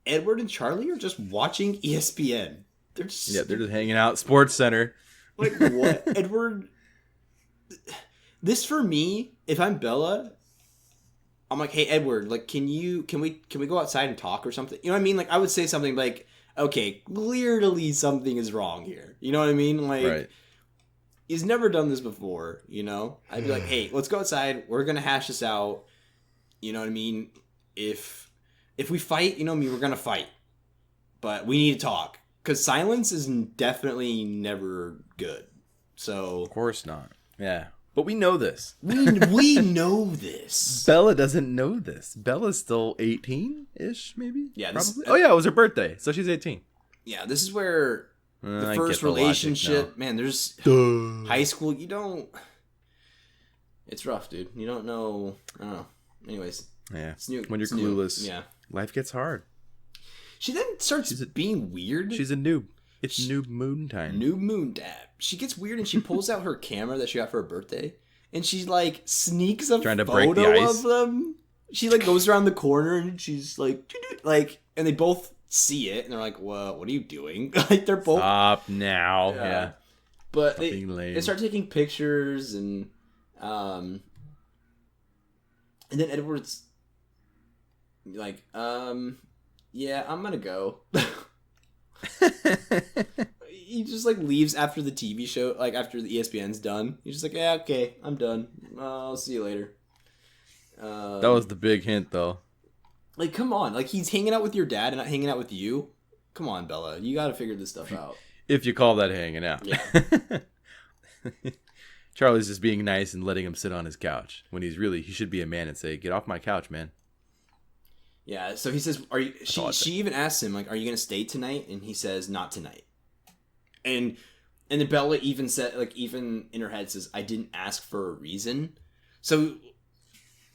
Edward and Charlie are just watching ESPN. They're just hanging out. Sports Center. Like what? Edward. This for me, if I'm Bella, I'm like, "Hey Edward, like can we go outside and talk or something?" You know what I mean? Like I would say something like, "Okay, clearly something is wrong here." You know what I mean? Like right. He's never done this before, you know? I'd be like, "Hey, let's go outside. We're going to hash this out." You know what I mean? If we fight, you know me, we're going to fight. But we need to talk cuz silence is definitely never good. So, of course not. Yeah. But we know this. We know this. Bella doesn't know this. Bella's still 18-ish, maybe? Yeah. Probably. It was her birthday, so she's 18. Yeah, this is where the first relationship, man, there's high school, you don't... It's rough, dude. You don't know... I don't know. Anyways. Yeah. New, when you're clueless, yeah, life gets hard. She then starts being weird. She's a noob. It's noob moon time. Noob moon time. She gets weird and she pulls out her camera that she got for her birthday and she like sneaks a photo of them. She like goes around the corner and she's like and they both see it and they're like, what are you doing? Like they're both stop now. Yeah. But they start taking pictures and then Edward's like, yeah, I'm gonna go. He just like leaves after the TV show, like after the ESPN's done. He's just like, "Yeah, okay, I'm done. I'll see you later." That was the big hint, though. Like, come on, like he's hanging out with your dad and not hanging out with you. Come on, Bella, you got to figure this stuff out. If you call that hanging out. Yeah. Charlie's just being nice and letting him sit on his couch when he should be a man and say, "Get off my couch, man." Yeah, so he says, "Are you?" She even asks him, like, "Are you gonna stay tonight?" And he says, "Not tonight." And then Bella even said, like, even in her head says, "I didn't ask for a reason." So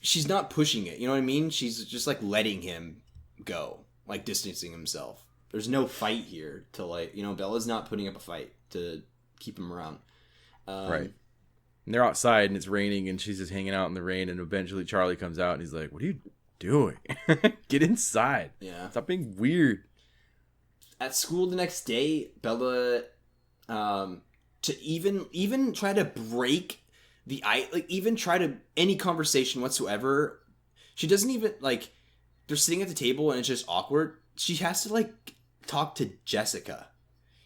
she's not pushing it. You know what I mean? She's just like letting him go, like distancing himself. There's no fight here to like, you know, Bella's not putting up a fight to keep him around. Right. And they're outside and it's raining and she's just hanging out in the rain and eventually Charlie comes out and he's like, "What are you doing? Get inside." Yeah. Stop being weird. At school the next day, Bella to even try to break the even try to any conversation whatsoever. She doesn't even like they're sitting at the table and it's just awkward. She has to like talk to Jessica.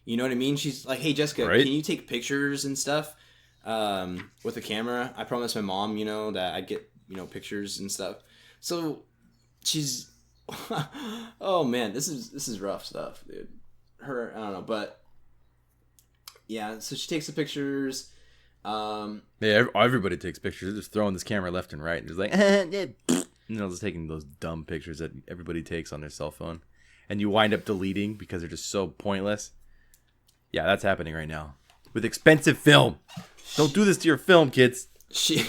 You know what I mean? She's like, "Hey Jessica, right? Can you take pictures and stuff with a camera? I promised my mom, you know, that I'd get, you know, pictures and stuff." So she's oh man, this is rough stuff, dude. I don't know, but yeah, so she takes the pictures. Yeah, everybody takes pictures. They're just throwing this camera left and right and just like and they're just taking those dumb pictures that everybody takes on their cell phone. And you wind up deleting because they're just so pointless. Yeah, that's happening right now. With expensive film. Don't do this to your film, kids. She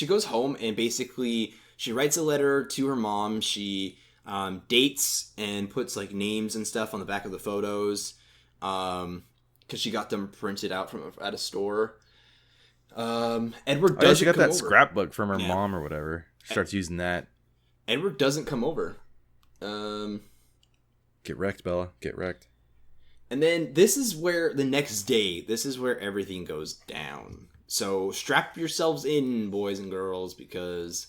goes home and basically she writes a letter to her mom. She dates and puts like names and stuff on the back of the photos. because she got them printed out from at a store. Edward Oh, yeah, doesn't she got come that over. scrapbook from her mom or whatever. She starts using that. Edward doesn't come over. Get wrecked, Bella. Get wrecked. And then this is where the next day, this is where everything goes down. So strap yourselves in, boys and girls, because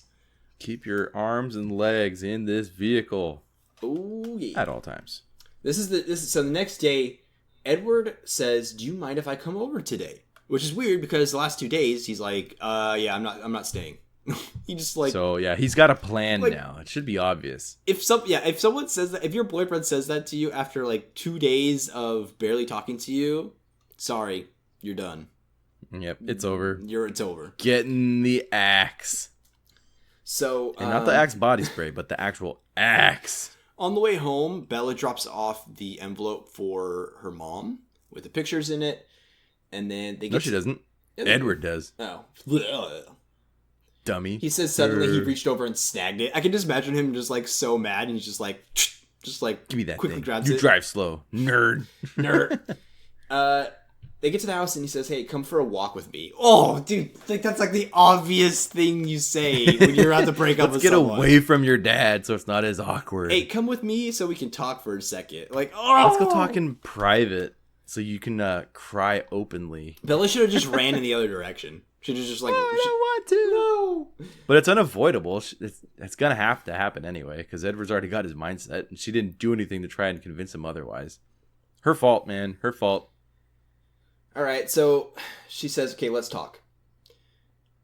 keep your arms and legs in this vehicle. Oh yeah. At all times. So the next day, Edward says, "Do you mind if I come over today?" Which is weird because the last 2 days he's like, yeah, I'm not staying." He just like. So yeah, he's got a plan now. It should be obvious. If someone says that, if your boyfriend says that to you after like 2 days of barely talking to you, sorry, you're done. Yep, it's over. It's over. Getting the axe. So and not the Axe body spray, but the actual axe. On the way home, Bella drops off the envelope for her mom with the pictures in it, and then they get. No, she doesn't. Edward does. Oh. Dummy. He says suddenly he reached over and snagged it. I can just imagine him just like so mad, and he's just like give me that quickly thing. grabs you it. Drive slow, nerd. They get to the house and he says, "Hey, come for a walk with me." Oh, dude, like that's like the obvious thing you say when you're about to break up with someone. Let's get away from your dad so it's not as awkward. Hey, come with me so we can talk for a second. Like, oh, let's go talk in private so you can cry openly. Bella should have just ran in the other direction. Should have just like, I don't want to. No. But it's unavoidable. It's gonna have to happen anyway because Edward's already got his mindset, and she didn't do anything to try and convince him otherwise. Her fault, man. Her fault. All right, so she says, "Okay, let's talk."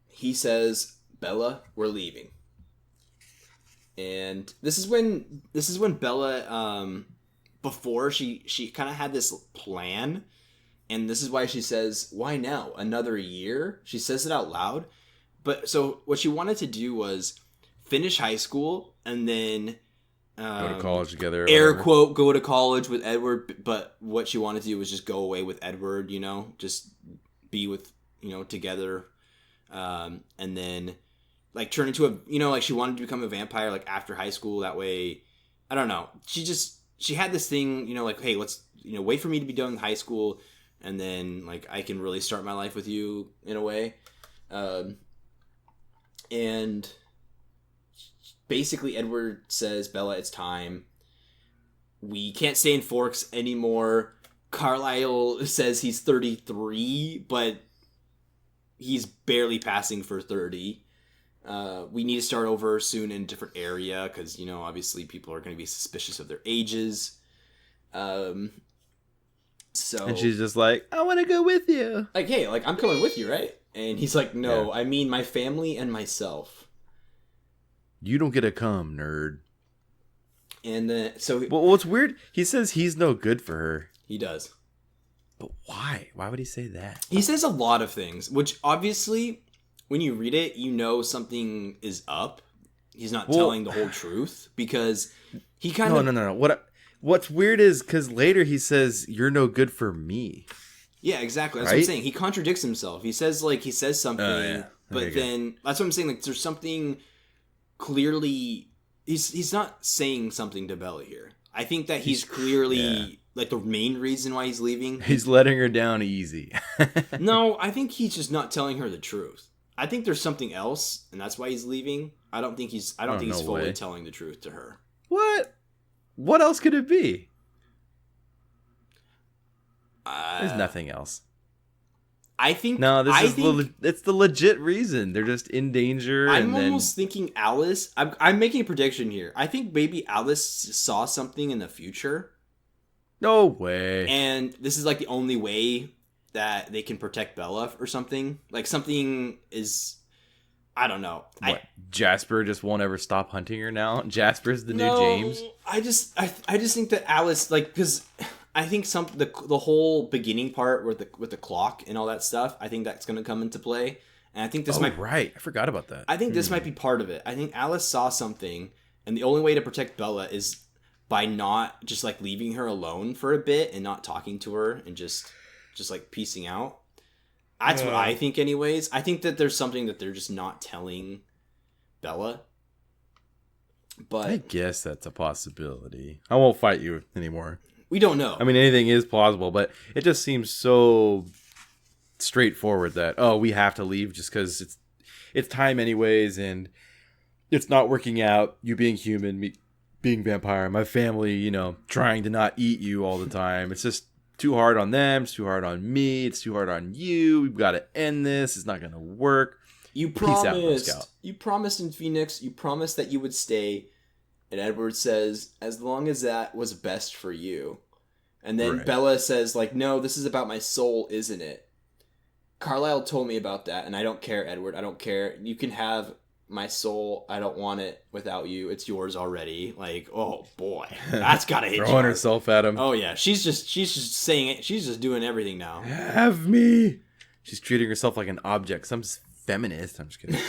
He says, "Bella, we're leaving." And this is when Bella, before she kind of had this plan, and this is why she says, "Why now? Another year?" She says it out loud. But so what she wanted to do was finish high school and then go to college together. Air quote, go to college with Edward. But what she wanted to do was just go away with Edward, just be with, together. And then like turn into like she wanted to become a vampire like after high school. That way, I don't know. She had this thing, like, hey, let's, wait for me to be done with high school. And then like I can really start my life with you in a way. And basically Edward says, "Bella, it's time. We can't stay in Forks anymore." Carlisle says he's 33, but he's barely passing for 30. We need to start over soon in a different area because, obviously people are going to be suspicious of their ages. And she's just like, "I want to go with you." Like, hey, like, I'm coming with you, right? And he's like, "No, yeah. I mean my family and myself." You don't get to come, nerd. And then, Well, what's weird, he says he's no good for her. He does. But why? Why would he say that? He says a lot of things, which obviously, when you read it, something is up. He's not telling the whole truth because he kind of... No. What's weird is because later he says, "You're no good for me." Yeah, exactly. That's what I'm saying. He contradicts himself. He says something, but then that's what I'm saying. Like, there's something clearly. He's not saying something to Bella here. I think that he's clearly like the main reason why he's leaving. He's letting her down easy. No, I think he's just not telling her the truth. I think there's something else, and that's why he's leaving. I don't think he's fully telling the truth to her. What? What else could it be? There's nothing else. I think it's the legit reason. They're just in danger. I'm almost thinking Alice. I'm making a prediction here. I think maybe Alice saw something in the future. No way. And this is like the only way that they can protect Bella or something. Like something is, I don't know. What? Jasper just won't ever stop hunting her now? Jasper's the new James? I just think that Alice, like, because I think the whole beginning part with the clock and all that stuff, I think that's going to come into play. And I think this right. I forgot about that. I think this might be part of it. I think Alice saw something, and the only way to protect Bella is by not just like leaving her alone for a bit and not talking to her and just like piecing out. That's what I think anyways. I think that there's something that they're just not telling Bella. But I guess that's a possibility. I won't fight you anymore. We don't know. I mean, anything is plausible, but it just seems so straightforward that, oh, we have to leave just because it's time anyways, and it's not working out. You being human, me being vampire, my family, trying to not eat you all the time. It's just too hard on them. It's too hard on me. It's too hard on you. We've got to end this. It's not going to work. You promised. You promised in Phoenix. You promised that you would stay. And Edward says, as long as that was best for you. And then Right. Bella says, like, no, this is about my soul, isn't it? Carlisle told me about that, and I don't care, Edward. I don't care. You can have my soul. I don't want it without you. It's yours already. Like, oh boy, that's gotta hit you. Throwing herself at him. Oh yeah, she's just saying it. She's just doing everything now. Have me. She's treating herself like an object. Some feminist. I'm just kidding.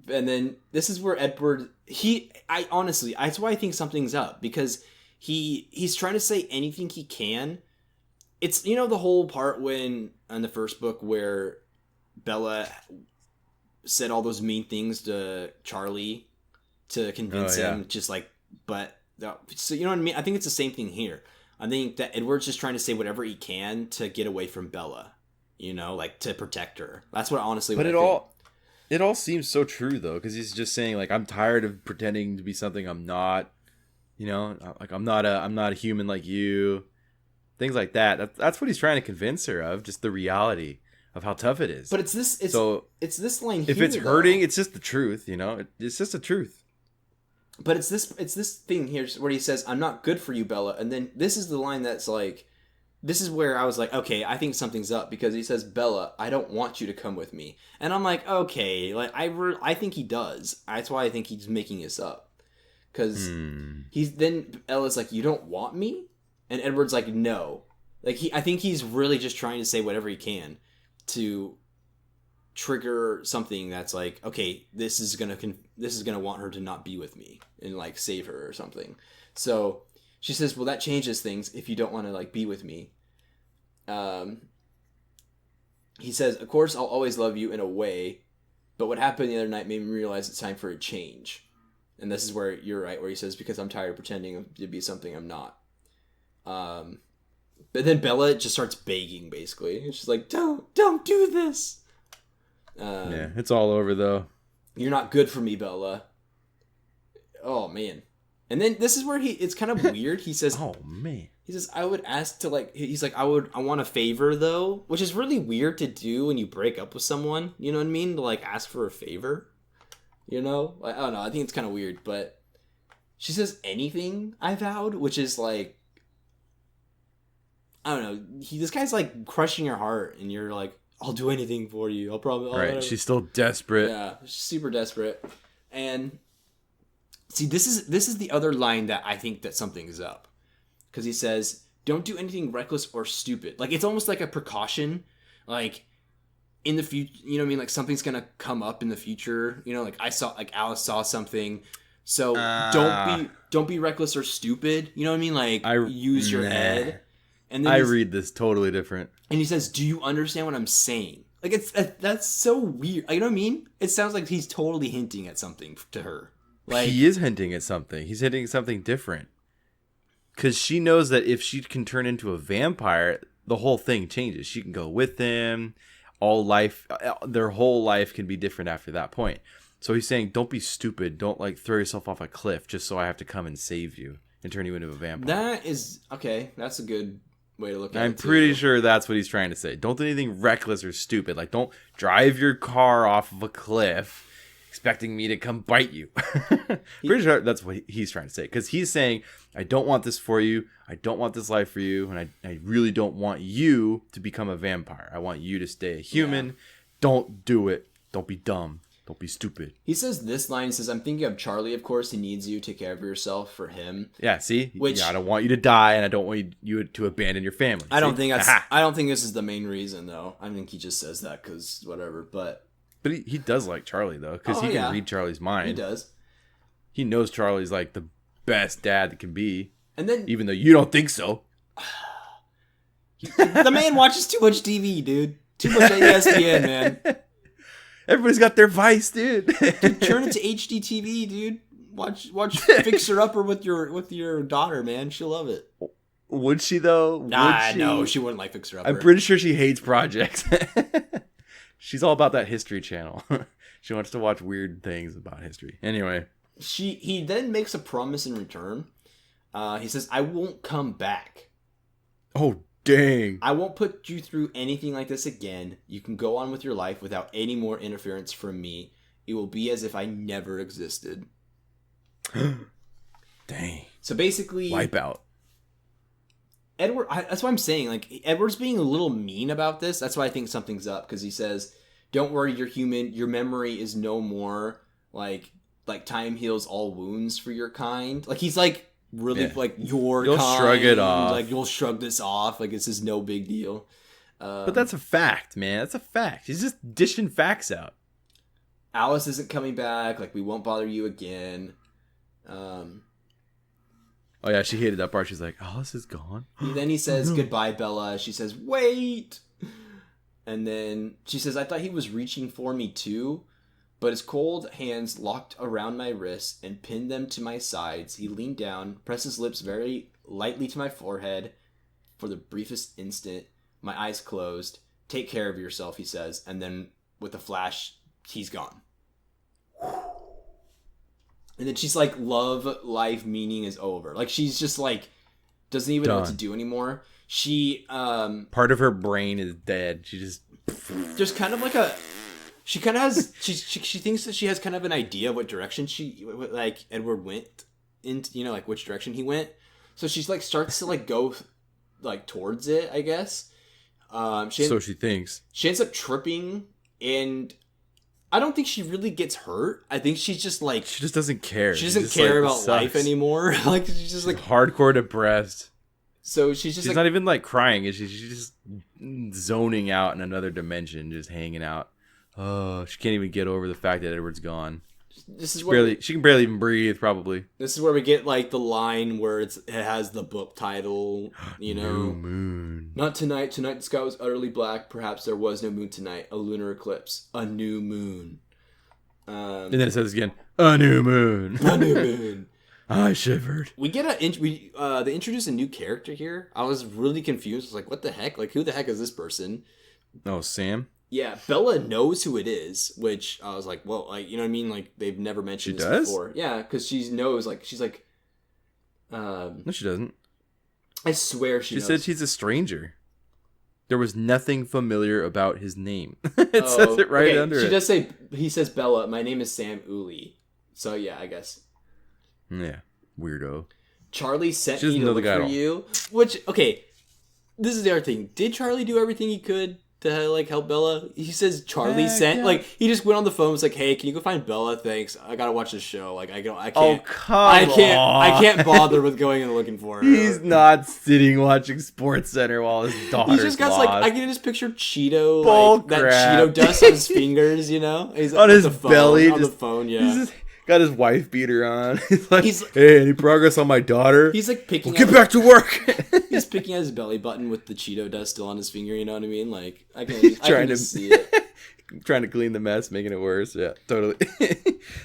And then this is where Edward. Honestly, that's why I think something's up, because he's trying to say anything he can. It's, the whole part in the first book where Bella said all those mean things to Charlie to convince him, just like, so you know what I mean? I think it's the same thing here. I think that Edward's just trying to say whatever he can to get away from Bella, like to protect her. That's what honestly. But it all seems so true though, because he's just saying like, I'm tired of pretending to be something I'm not. Like I'm not a human like you. Things like that. That's what he's trying to convince her of, just the reality of how tough it is. But it's this line here. If it's hurting, it's just the truth, It's just the truth. But it's this thing here where he says, I'm not good for you, Bella. And then this is the line that's like, this is where I was like, okay, I think something's up, because he says, Bella, I don't want you to come with me. And I'm like, okay, like I think he does. That's why I think he's making this up. Because then Bella's like, you don't want me? And Edward's like, no. Like I think he's really just trying to say whatever he can to trigger something that's like, okay, this is gonna want her to not be with me and like save her or something. So she says, well, that changes things if you don't want to like be with me. He says, of course I'll always love you in a way, but what happened the other night made me realize it's time for a change. And this is where you're right, where he says, because I'm tired of pretending to be something I'm not. But then Bella just starts begging, basically. She's like, don't do this. Yeah, it's all over, though. You're not good for me, Bella. Oh, man. And then this is where it's kind of weird. He says, oh, man. He says, I would ask to, like, he's like, I want a favor, though. Which is really weird to do when you break up with someone. You know what I mean? To, like, ask for a favor. Like, I don't know. I think it's kind of weird. But she says, anything I vowed, which is, like, I don't know. This guy's like crushing your heart, and you're like, I'll do anything for you. I'll probably. Right. She's still desperate. Yeah, she's super desperate. And see, this is the other line that I think that something is up, because he says, "Don't do anything reckless or stupid." Like it's almost like a precaution, like in the future. You know what I mean? Like something's gonna come up in the future. Like Alice saw something. So don't be reckless or stupid. You know what I mean? Like use your head. And then I read this totally different. And he says, "Do you understand what I'm saying?" Like that's so weird. You know what I mean? It sounds like he's totally hinting at something to her. Like he is hinting at something. He's hinting at something different. Because she knows that if she can turn into a vampire, the whole thing changes. She can go with him. Their whole life can be different after that point. So he's saying, don't be stupid. Don't like throw yourself off a cliff just so I have to come and save you and turn you into a vampire. That is okay. That's a good way to look at it. I'm pretty sure that's what he's trying to say. Don't do anything reckless or stupid. Like, don't drive your car off of a cliff expecting me to come bite you. Pretty sure that's what he's trying to say. Because he's saying, I don't want this for you. I don't want this life for you. And I really don't want you to become a vampire. I want you to stay a human. Yeah. Don't do it. Don't be dumb. Don't be stupid. He says this line, he says, I'm thinking of Charlie, of course. He needs you. Take care of yourself for him. Yeah, see? I don't want you to die, and I don't want you to abandon your family. I don't think this is the main reason, though. I think he just says that because whatever, But he does like Charlie, though, because he can read Charlie's mind. He does. He knows Charlie's like the best dad that can be. And then, even though you don't think so. The man watches too much TV, dude. Too much ESPN, man. Everybody's got their vice, dude. Dude, turn it to HD TV, dude. Watch Fixer Upper with your daughter, man. She'll love it. Would she though? No, she wouldn't like Fixer Upper. I'm pretty sure she hates projects. She's all about that History Channel. She wants to watch weird things about history. Anyway, he then makes a promise in return. He says, "I won't come back. Oh dang! I won't put you through anything like this again. You can go on with your life without any more interference from me. It will be as if I never existed." Dang. So basically, Wipeout. Edward, that's what I'm saying. Like, Edward's being a little mean about this. That's why I think something's up, because he says, "Don't worry, you're human. Your memory is no more. Like time heals all wounds for your kind." Like, he's like really like your You'll kind. shrug it off. Like, you'll shrug this off. Like, this is no big deal. But that's a fact, man. That's a fact. He's just dishing facts out. Alice isn't coming back. Like, we won't bother you again. Oh yeah, she hated that part. She's like, Alice is gone. Then he says, "Goodbye, Bella." She says, "Wait." And then she says, "I thought he was reaching for me too." But his cold hands locked around my wrists and pinned them to my sides. He leaned down, pressed his lips very lightly to my forehead. For the briefest instant, my eyes closed. "Take care of yourself," he says. And then with a flash, he's gone. And then she's like, "Love, life, meaning is over." Like, she's just like, doesn't even know what to do anymore. She, part of her brain is dead. She just kind of like she kind of has, she thinks that she has kind of an idea of what direction like, Edward went into, like, which direction he went. So she's like, starts to like go like towards it, I guess. So she thinks. She ends up tripping, and I don't think she really gets hurt. I think she's just like, she just doesn't care. She doesn't care about life anymore. Like, she's just like hardcore depressed. So she's not even like crying. She's just zoning out in another dimension, just hanging out. Oh, she can't even get over the fact that Edward's gone. This is where she can barely even breathe. Probably. This is where we get like the line where it has the book title. You know, New moon. Not tonight. Tonight the sky was utterly black. Perhaps there was no moon tonight. A lunar eclipse. A new moon. And then it says again, a new moon. A new moon. I shivered. We get they introduce a new character here. I was really confused. I was like, what the heck? Like, who the heck is this person? Oh, Sam? Yeah, Bella knows who it is, which I was like, well, like, you know what I mean? Like, they've never mentioned this before. Yeah, because she knows, like, she's like, no, she doesn't. I swear she knows. She said she's a stranger. There was nothing familiar about his name. It says it right under it. She does say, he says, "Bella, my name is Sam Uli." So, yeah, I guess. Yeah, weirdo. Charlie sent me to look for you. Which, this is the other thing. Did Charlie do everything he could to, like, help Bella? He says Charlie sent. Yeah. Like, he just went on the phone and was like, "Hey, can you go find Bella? Thanks. I gotta watch this show. Like, I can't. Oh, come on. I can't bother with going and looking for her." He's not sitting watching Sports Center while his daughter's He just got, lost. like, I can just picture Cheeto, like, that Cheeto dust on his fingers, you know? He's on his belly. On the phone, yeah. He's just got his wife beater on. He's like, "Hey, any progress on my daughter?" He's like picking. Get back to work. He's picking at his belly button with the Cheeto dust still on his finger. You know what I mean? Like, I can just see it. Trying to clean the mess, making it worse. Yeah, totally.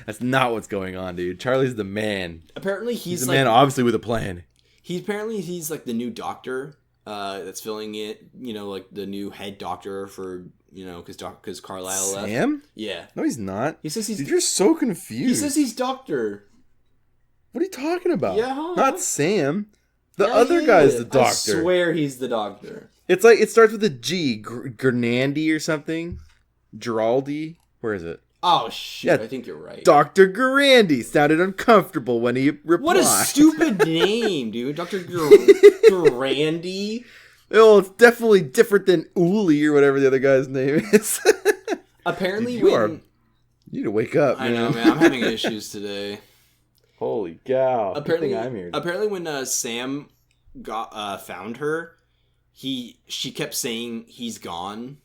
That's not what's going on, dude. Charlie's the man. Apparently, he's the like, man, obviously with a plan. He's like the new doctor that's filling it. You know, like the new head doctor for. You know, because Carlisle left. Sam? Yeah. No, he's not. He says he's... Dude, you're so confused. He says he's doctor. What are you talking about? Yeah. Not Sam. The other guy's the doctor. I swear he's the doctor. It's like, it starts with a G. Gernandy or something. Geraldi. Where is it? Oh, shit. Yeah, I think you're right. Dr. Garandy sounded uncomfortable when he replied. What a stupid name, dude. Dr. Garandy. Oh, it's definitely different than Uli or whatever the other guy's name is. Apparently, dude, you need to wake up. I know, man. I'm having issues today. Holy cow! Apparently, I'm here. Apparently, when Sam found her, she kept saying he's gone.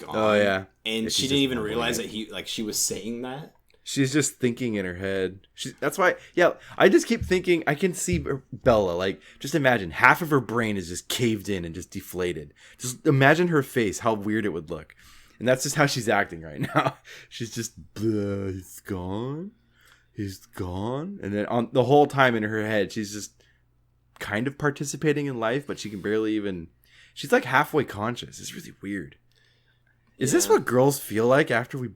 Oh yeah, and she didn't even realize that she was saying that. She's just thinking in her head. That's why, yeah, I just keep thinking, I can see Bella, like, just imagine, half of her brain is just caved in and just deflated. Just imagine her face, how weird it would look. And that's just how she's acting right now. She's just, he's gone? he's gone. And then on the whole time in her head, she's just kind of participating in life, but she can barely even. She's like halfway conscious. It's really weird. Is this what girls feel like after we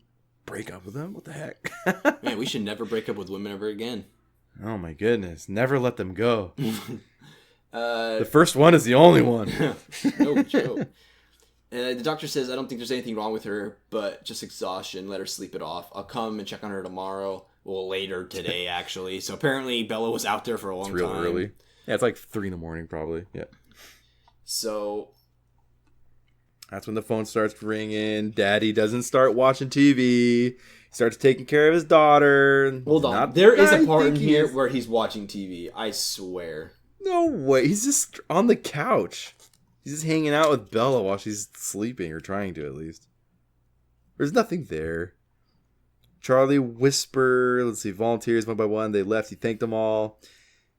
break up with them? What the heck? Man, we should never break up with women ever again. Oh my goodness. Never let them go. The first one is the only one. No joke. And the doctor says, I don't think there's anything wrong with her, but just exhaustion. Let her sleep it off. I'll come and check on her tomorrow. Well, later today, actually. So apparently Bella was out there for a long time. It's real early. Yeah, it's like 3 a.m. probably. Yeah. So that's when the phone starts ringing. Daddy doesn't start watching TV. He starts taking care of his daughter. Hold on. There is a part in here where he's watching TV. I swear. No way. He's just on the couch. He's just hanging out with Bella while she's sleeping, or trying to at least. There's nothing there. Charlie whisper. Let's see. Volunteers one by one. They left. He thanked them all.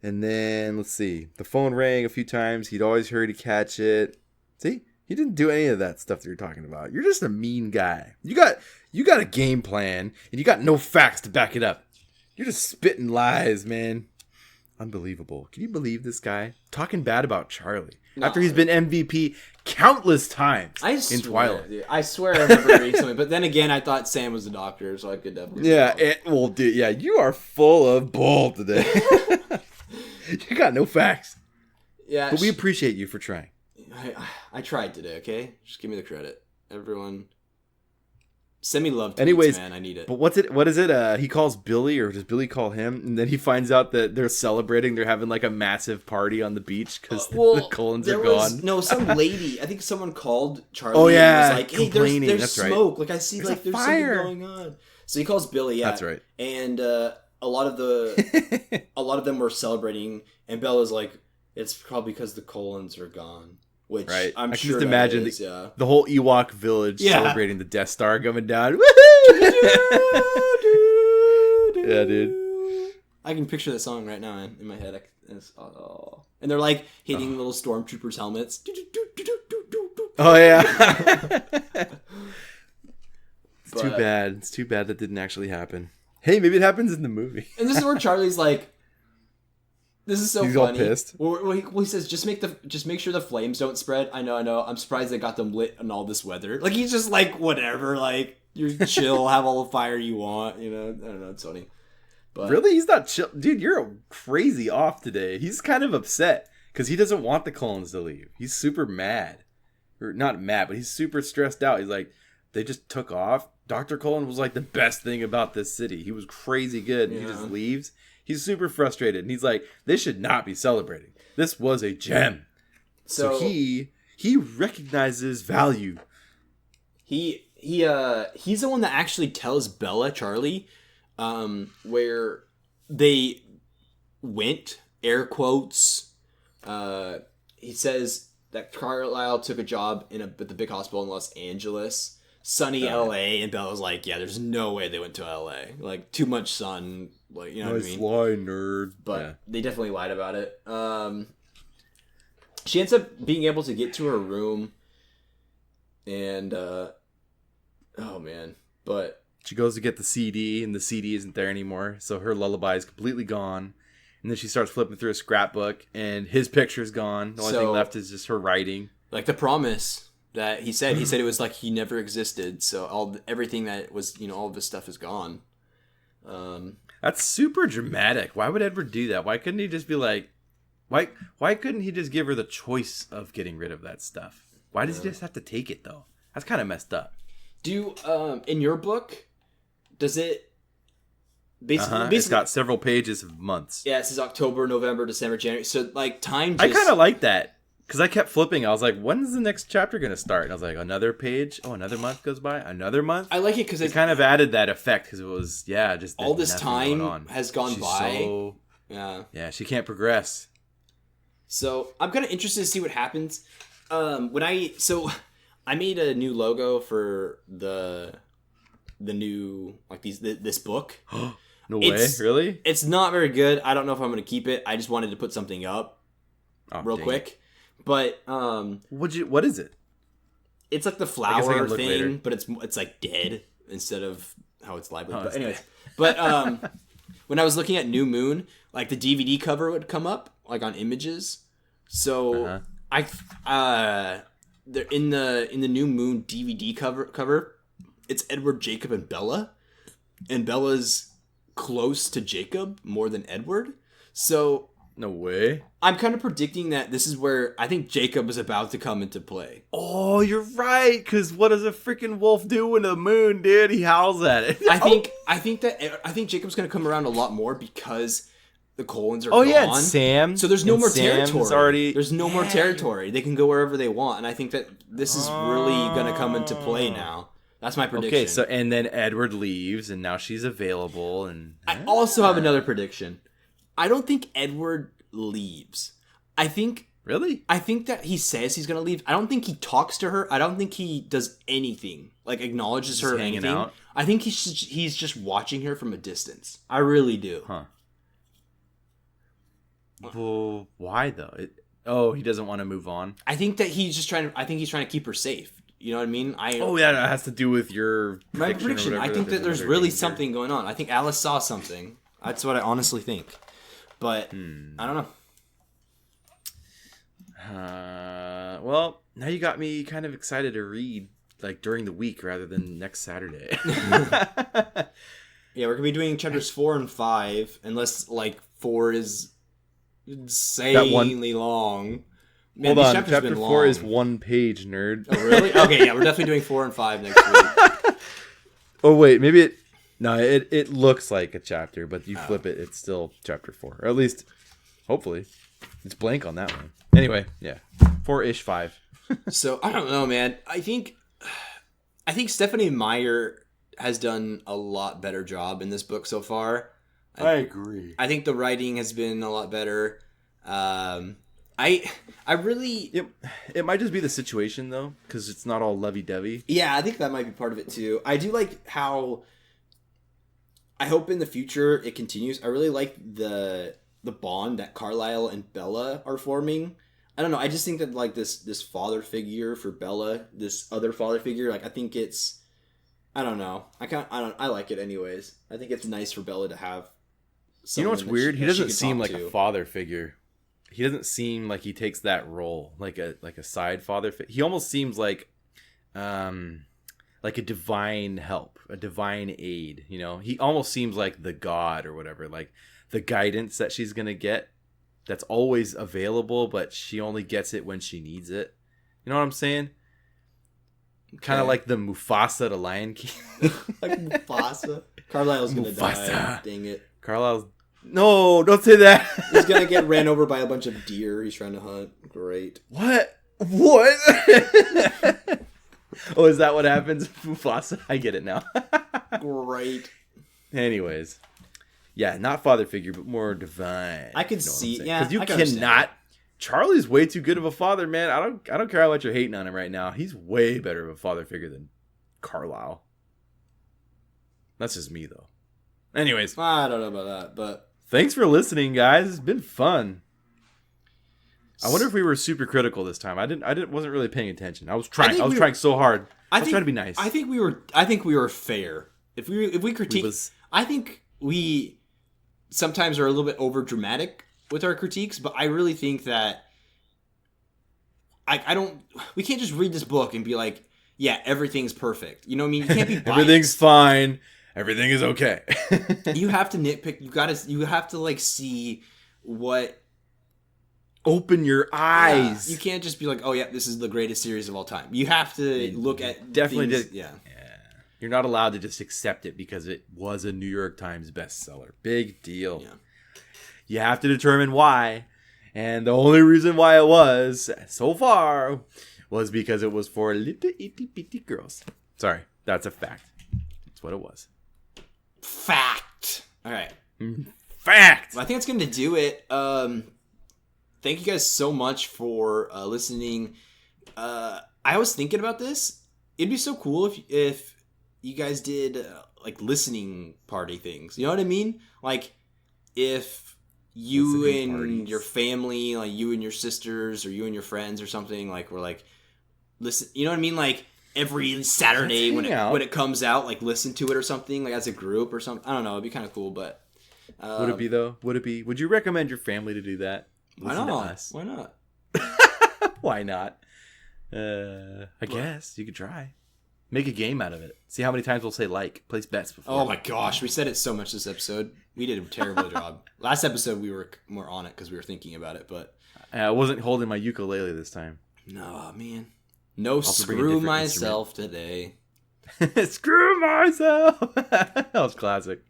And then, let's see. The phone rang a few times. He'd always hurry to catch it. See? He didn't do any of that stuff that you're talking about. You're just a mean guy. You got a game plan, and you got no facts to back it up. You're just spitting lies, man. Unbelievable. Can you believe this guy? Talking bad about Charlie. No. After he's been MVP countless times in Twilight. Dude, I swear I remember reading something. But then again, I thought Sam was the doctor, so I could definitely... Yeah, dude, yeah, you are full of bull today. You got no facts. Yeah, but we appreciate you for trying. I tried today, okay? Just give me the credit. Everyone... Send me love tweets, anyways, man. I need it. But what is it? He calls Billy, or does Billy call him? And then he finds out that they're celebrating. They're having like a massive party on the beach because the Cullens are gone. No, some lady. I think someone called Charlie. Oh yeah, and was like, "Hey, there's smoke. Right. Like I see, there's something going on." So he calls Billy. Yeah, that's right. And a lot of them were celebrating, and Bella's like, "It's probably because the Cullens are gone." Which right. I'm I sure can just imagine the whole Ewok village celebrating the Death Star coming down. Yeah, dude. I can picture the song right now in my head. And they're like hitting little stormtroopers' helmets. Oh yeah. It's too bad. It's too bad that didn't actually happen. Hey, maybe it happens in the movie. And this is where Charlie's like, this is so He's funny. All pissed. Well, he says, just make sure the flames don't spread. I know. I'm surprised they got them lit in all this weather. Like, he's just like, whatever. Like, you're chill, have all the fire you want. You know, I don't know. It's funny. But really, he's not chill, dude. You're crazy off today. He's kind of upset because he doesn't want the Cullens to leave. He's super mad, or not mad, but he's super stressed out. He's like, they just took off. Dr. Cullen was like the best thing about this city. He was crazy good, and he just leaves. He's super frustrated, and he's like, "They should not be celebrating. This was a gem." So he recognizes value. He's the one that actually tells Charlie, where they went. Air quotes. He says that Carlisle took a job at the big hospital in Los Angeles, sunny LA, and Bella's like, "Yeah, there's no way they went to LA. Like, too much sun." Like, you know what I mean? Lie, nerd. But they definitely lied about it. She ends up being able to get to her room, and oh man, but she goes to get the CD, and the CD isn't there anymore, so her lullaby is completely gone. And then she starts flipping through a scrapbook, and his picture's gone. The only thing left is just her writing. Like the promise that he said it was like he never existed. So everything that was, all of this stuff is gone. That's super dramatic. Why would Edward do that? Why couldn't he just be like, why couldn't he just give her the choice of getting rid of that stuff? Why does he just have to take it though? That's kind of messed up. In your book, does it basically it's got several pages of months. Yeah, it says October, November, December, January. So like time I kind of like that. Because I kept flipping. I was like, when's the next chapter going to start? And I was like, another page? Oh, another month goes by? Another month? I like it because it kind of added that effect because it was, just all this time has gone by. Yeah, she can't progress. So I'm kind of interested to see what happens. I made a new logo for the new, like this book. No way? Really? It's not very good. I don't know if I'm going to keep it. I just wanted to put something up real quick. But what is it? It's like the flower thing, but it's like dead instead of how it's lively. But anyways, when I was looking at New Moon, like the DVD cover would come up like on images. So they're in the New Moon DVD cover, it's Edward, Jacob, and Bella, and Bella's close to Jacob more than Edward. So no way. I'm kind of predicting that this is where I think Jacob is about to come into play. Oh, you're right. Because what does a freaking wolf do when the moon, dude? He howls at it. I think Jacob's going to come around a lot more because the Colons are gone. Oh yeah, and Sam. So there's no more Sam's territory. There's no more territory. They can go wherever they want, and I think that this is really going to come into play now. That's my prediction. Okay, so and then Edward leaves, and now she's available. And I also have another prediction. I don't think Edward leaves. I think that he says he's going to leave. I don't think he talks to her. I don't think he does anything, like acknowledges her or anything. Out. I think he's just watching her from a distance. I really do. Huh. Well, why though? He doesn't want to move on. I think that he's just trying to keep her safe. You know what I mean? That has to do with your prediction. I think that there's really something going on. I think Alice saw something. That's what I honestly think. But I don't know. Well, now you got me kind of excited to read like during the week rather than next Saturday. Yeah, we're gonna be doing chapters 4 and 5, unless like 4 is insanely long. Man, hold on, chapter 4 is 1 page, nerd. Oh, really? Okay, yeah, we're definitely doing 4 and 5 next week. Oh wait, maybe it. No, it looks like a chapter, but you flip it, it's still chapter 4. Or at least, hopefully. It's blank on that one. Anyway, yeah. 4-ish, 5. So, I don't know, man. I think Stephanie Meyer has done a lot better job in this book so far. I agree. I think the writing has been a lot better. I really... It might just be the situation, though, because it's not all lovey-dovey. Yeah, I think that might be part of it, too. I do like how... I hope in the future it continues. I really like the bond that Carlisle and Bella are forming. I don't know. I just think that like this father figure for Bella, this other father figure, like I think it's... I don't know. I like it anyways. I think it's nice for Bella to have... You know what's weird? He doesn't seem like a father figure. He doesn't seem like he takes that role, like a side father. He almost seems like a divine help, a divine aid. You know, he almost seems like the god or whatever, like the guidance that she's gonna get. That's always available, but she only gets it when she needs it. You know what I'm saying? Okay. Kind of like the Mufasa to Lion King. Like Mufasa. Carlisle's gonna die. Dang it. Carlisle's... No, don't say that. He's gonna get ran over by a bunch of deer he's trying to hunt. Great. What? Oh, is that what happens? Mufasa? I get it now. Great. Anyways. Yeah, not father figure, but more divine. I could see, yeah. Because you cannot... Charlie's way too good of a father, man. I don't care how much you're hating on him right now. He's way better of a father figure than Carlisle. That's just me, though. Anyways. I don't know about that, but... Thanks for listening, guys. It's been fun. I wonder if we were super critical this time. I wasn't really paying attention. I was trying so hard. I was trying to be nice. I think we were fair. If we critique, I think we sometimes are a little bit over dramatic with our critiques, but I really think that we can't just read this book and be like, yeah, everything's perfect. You know what I mean? You can't be biased. Everything's fine. Everything is okay. You have to nitpick. You have to like see what. Open your eyes. You can't just be like, oh yeah, this is the greatest series of all time. You have to look at definitely things, yeah. You're not allowed to just accept it because it was a New York Times bestseller. Big deal. Yeah. You have to determine why. And the only reason why it was so far was because it was for little itty bitty girls. Sorry, that's a fact. That's what it was. Fact. All right. Fact. Well, I think that's going to do it. Thank you guys so much for listening. I was thinking about this. It'd be so cool if you guys did like listening party things. You know what I mean? Like if you and your family, like you and your sisters or you and your friends or something, like were like listen. You know what I mean? Like every Saturday when it comes out, like listen to it or something, like as a group or something. I don't know. It'd be kind of cool, but Would it be though? Would it be? Would you recommend your family to do that? Why Listen to not? us. Why not? Why not? I guess you could try. Make a game out of it. See how many times we'll say like. Place bets before. Oh my gosh, we said it so much this episode. We did a terrible job. Last episode we were more on it because we were thinking about it, but I wasn't holding my ukulele this time. no, man. No, Also bring a screw different myself today. Screw myself. That was classic.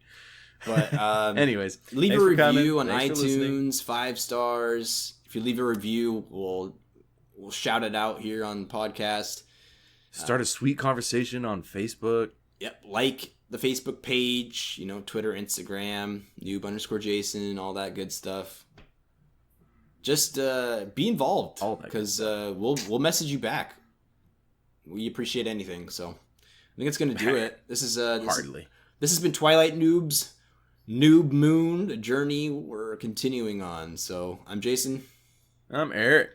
But anyways, leave a thanks for coming. review on Thanks for listening. iTunes, 5 stars. If you leave a review, we'll shout it out here on the podcast. Start a sweet conversation on Facebook. Yep, like the Facebook page, Twitter, Instagram, noob_Jason, all that good stuff. Just be involved, because we'll message you back. We appreciate anything, so I think it's gonna do it. This is Hardly. This has been Twilight Noobs, Noob Moon, a journey we're continuing on. So I'm Jason. I'm Eric.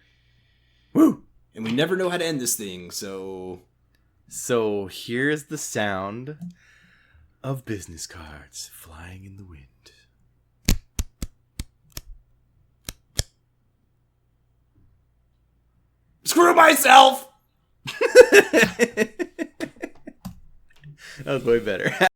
Woo! And we never know how to end this thing, so here's the sound of business cards flying in the wind. Screw myself! That was way better.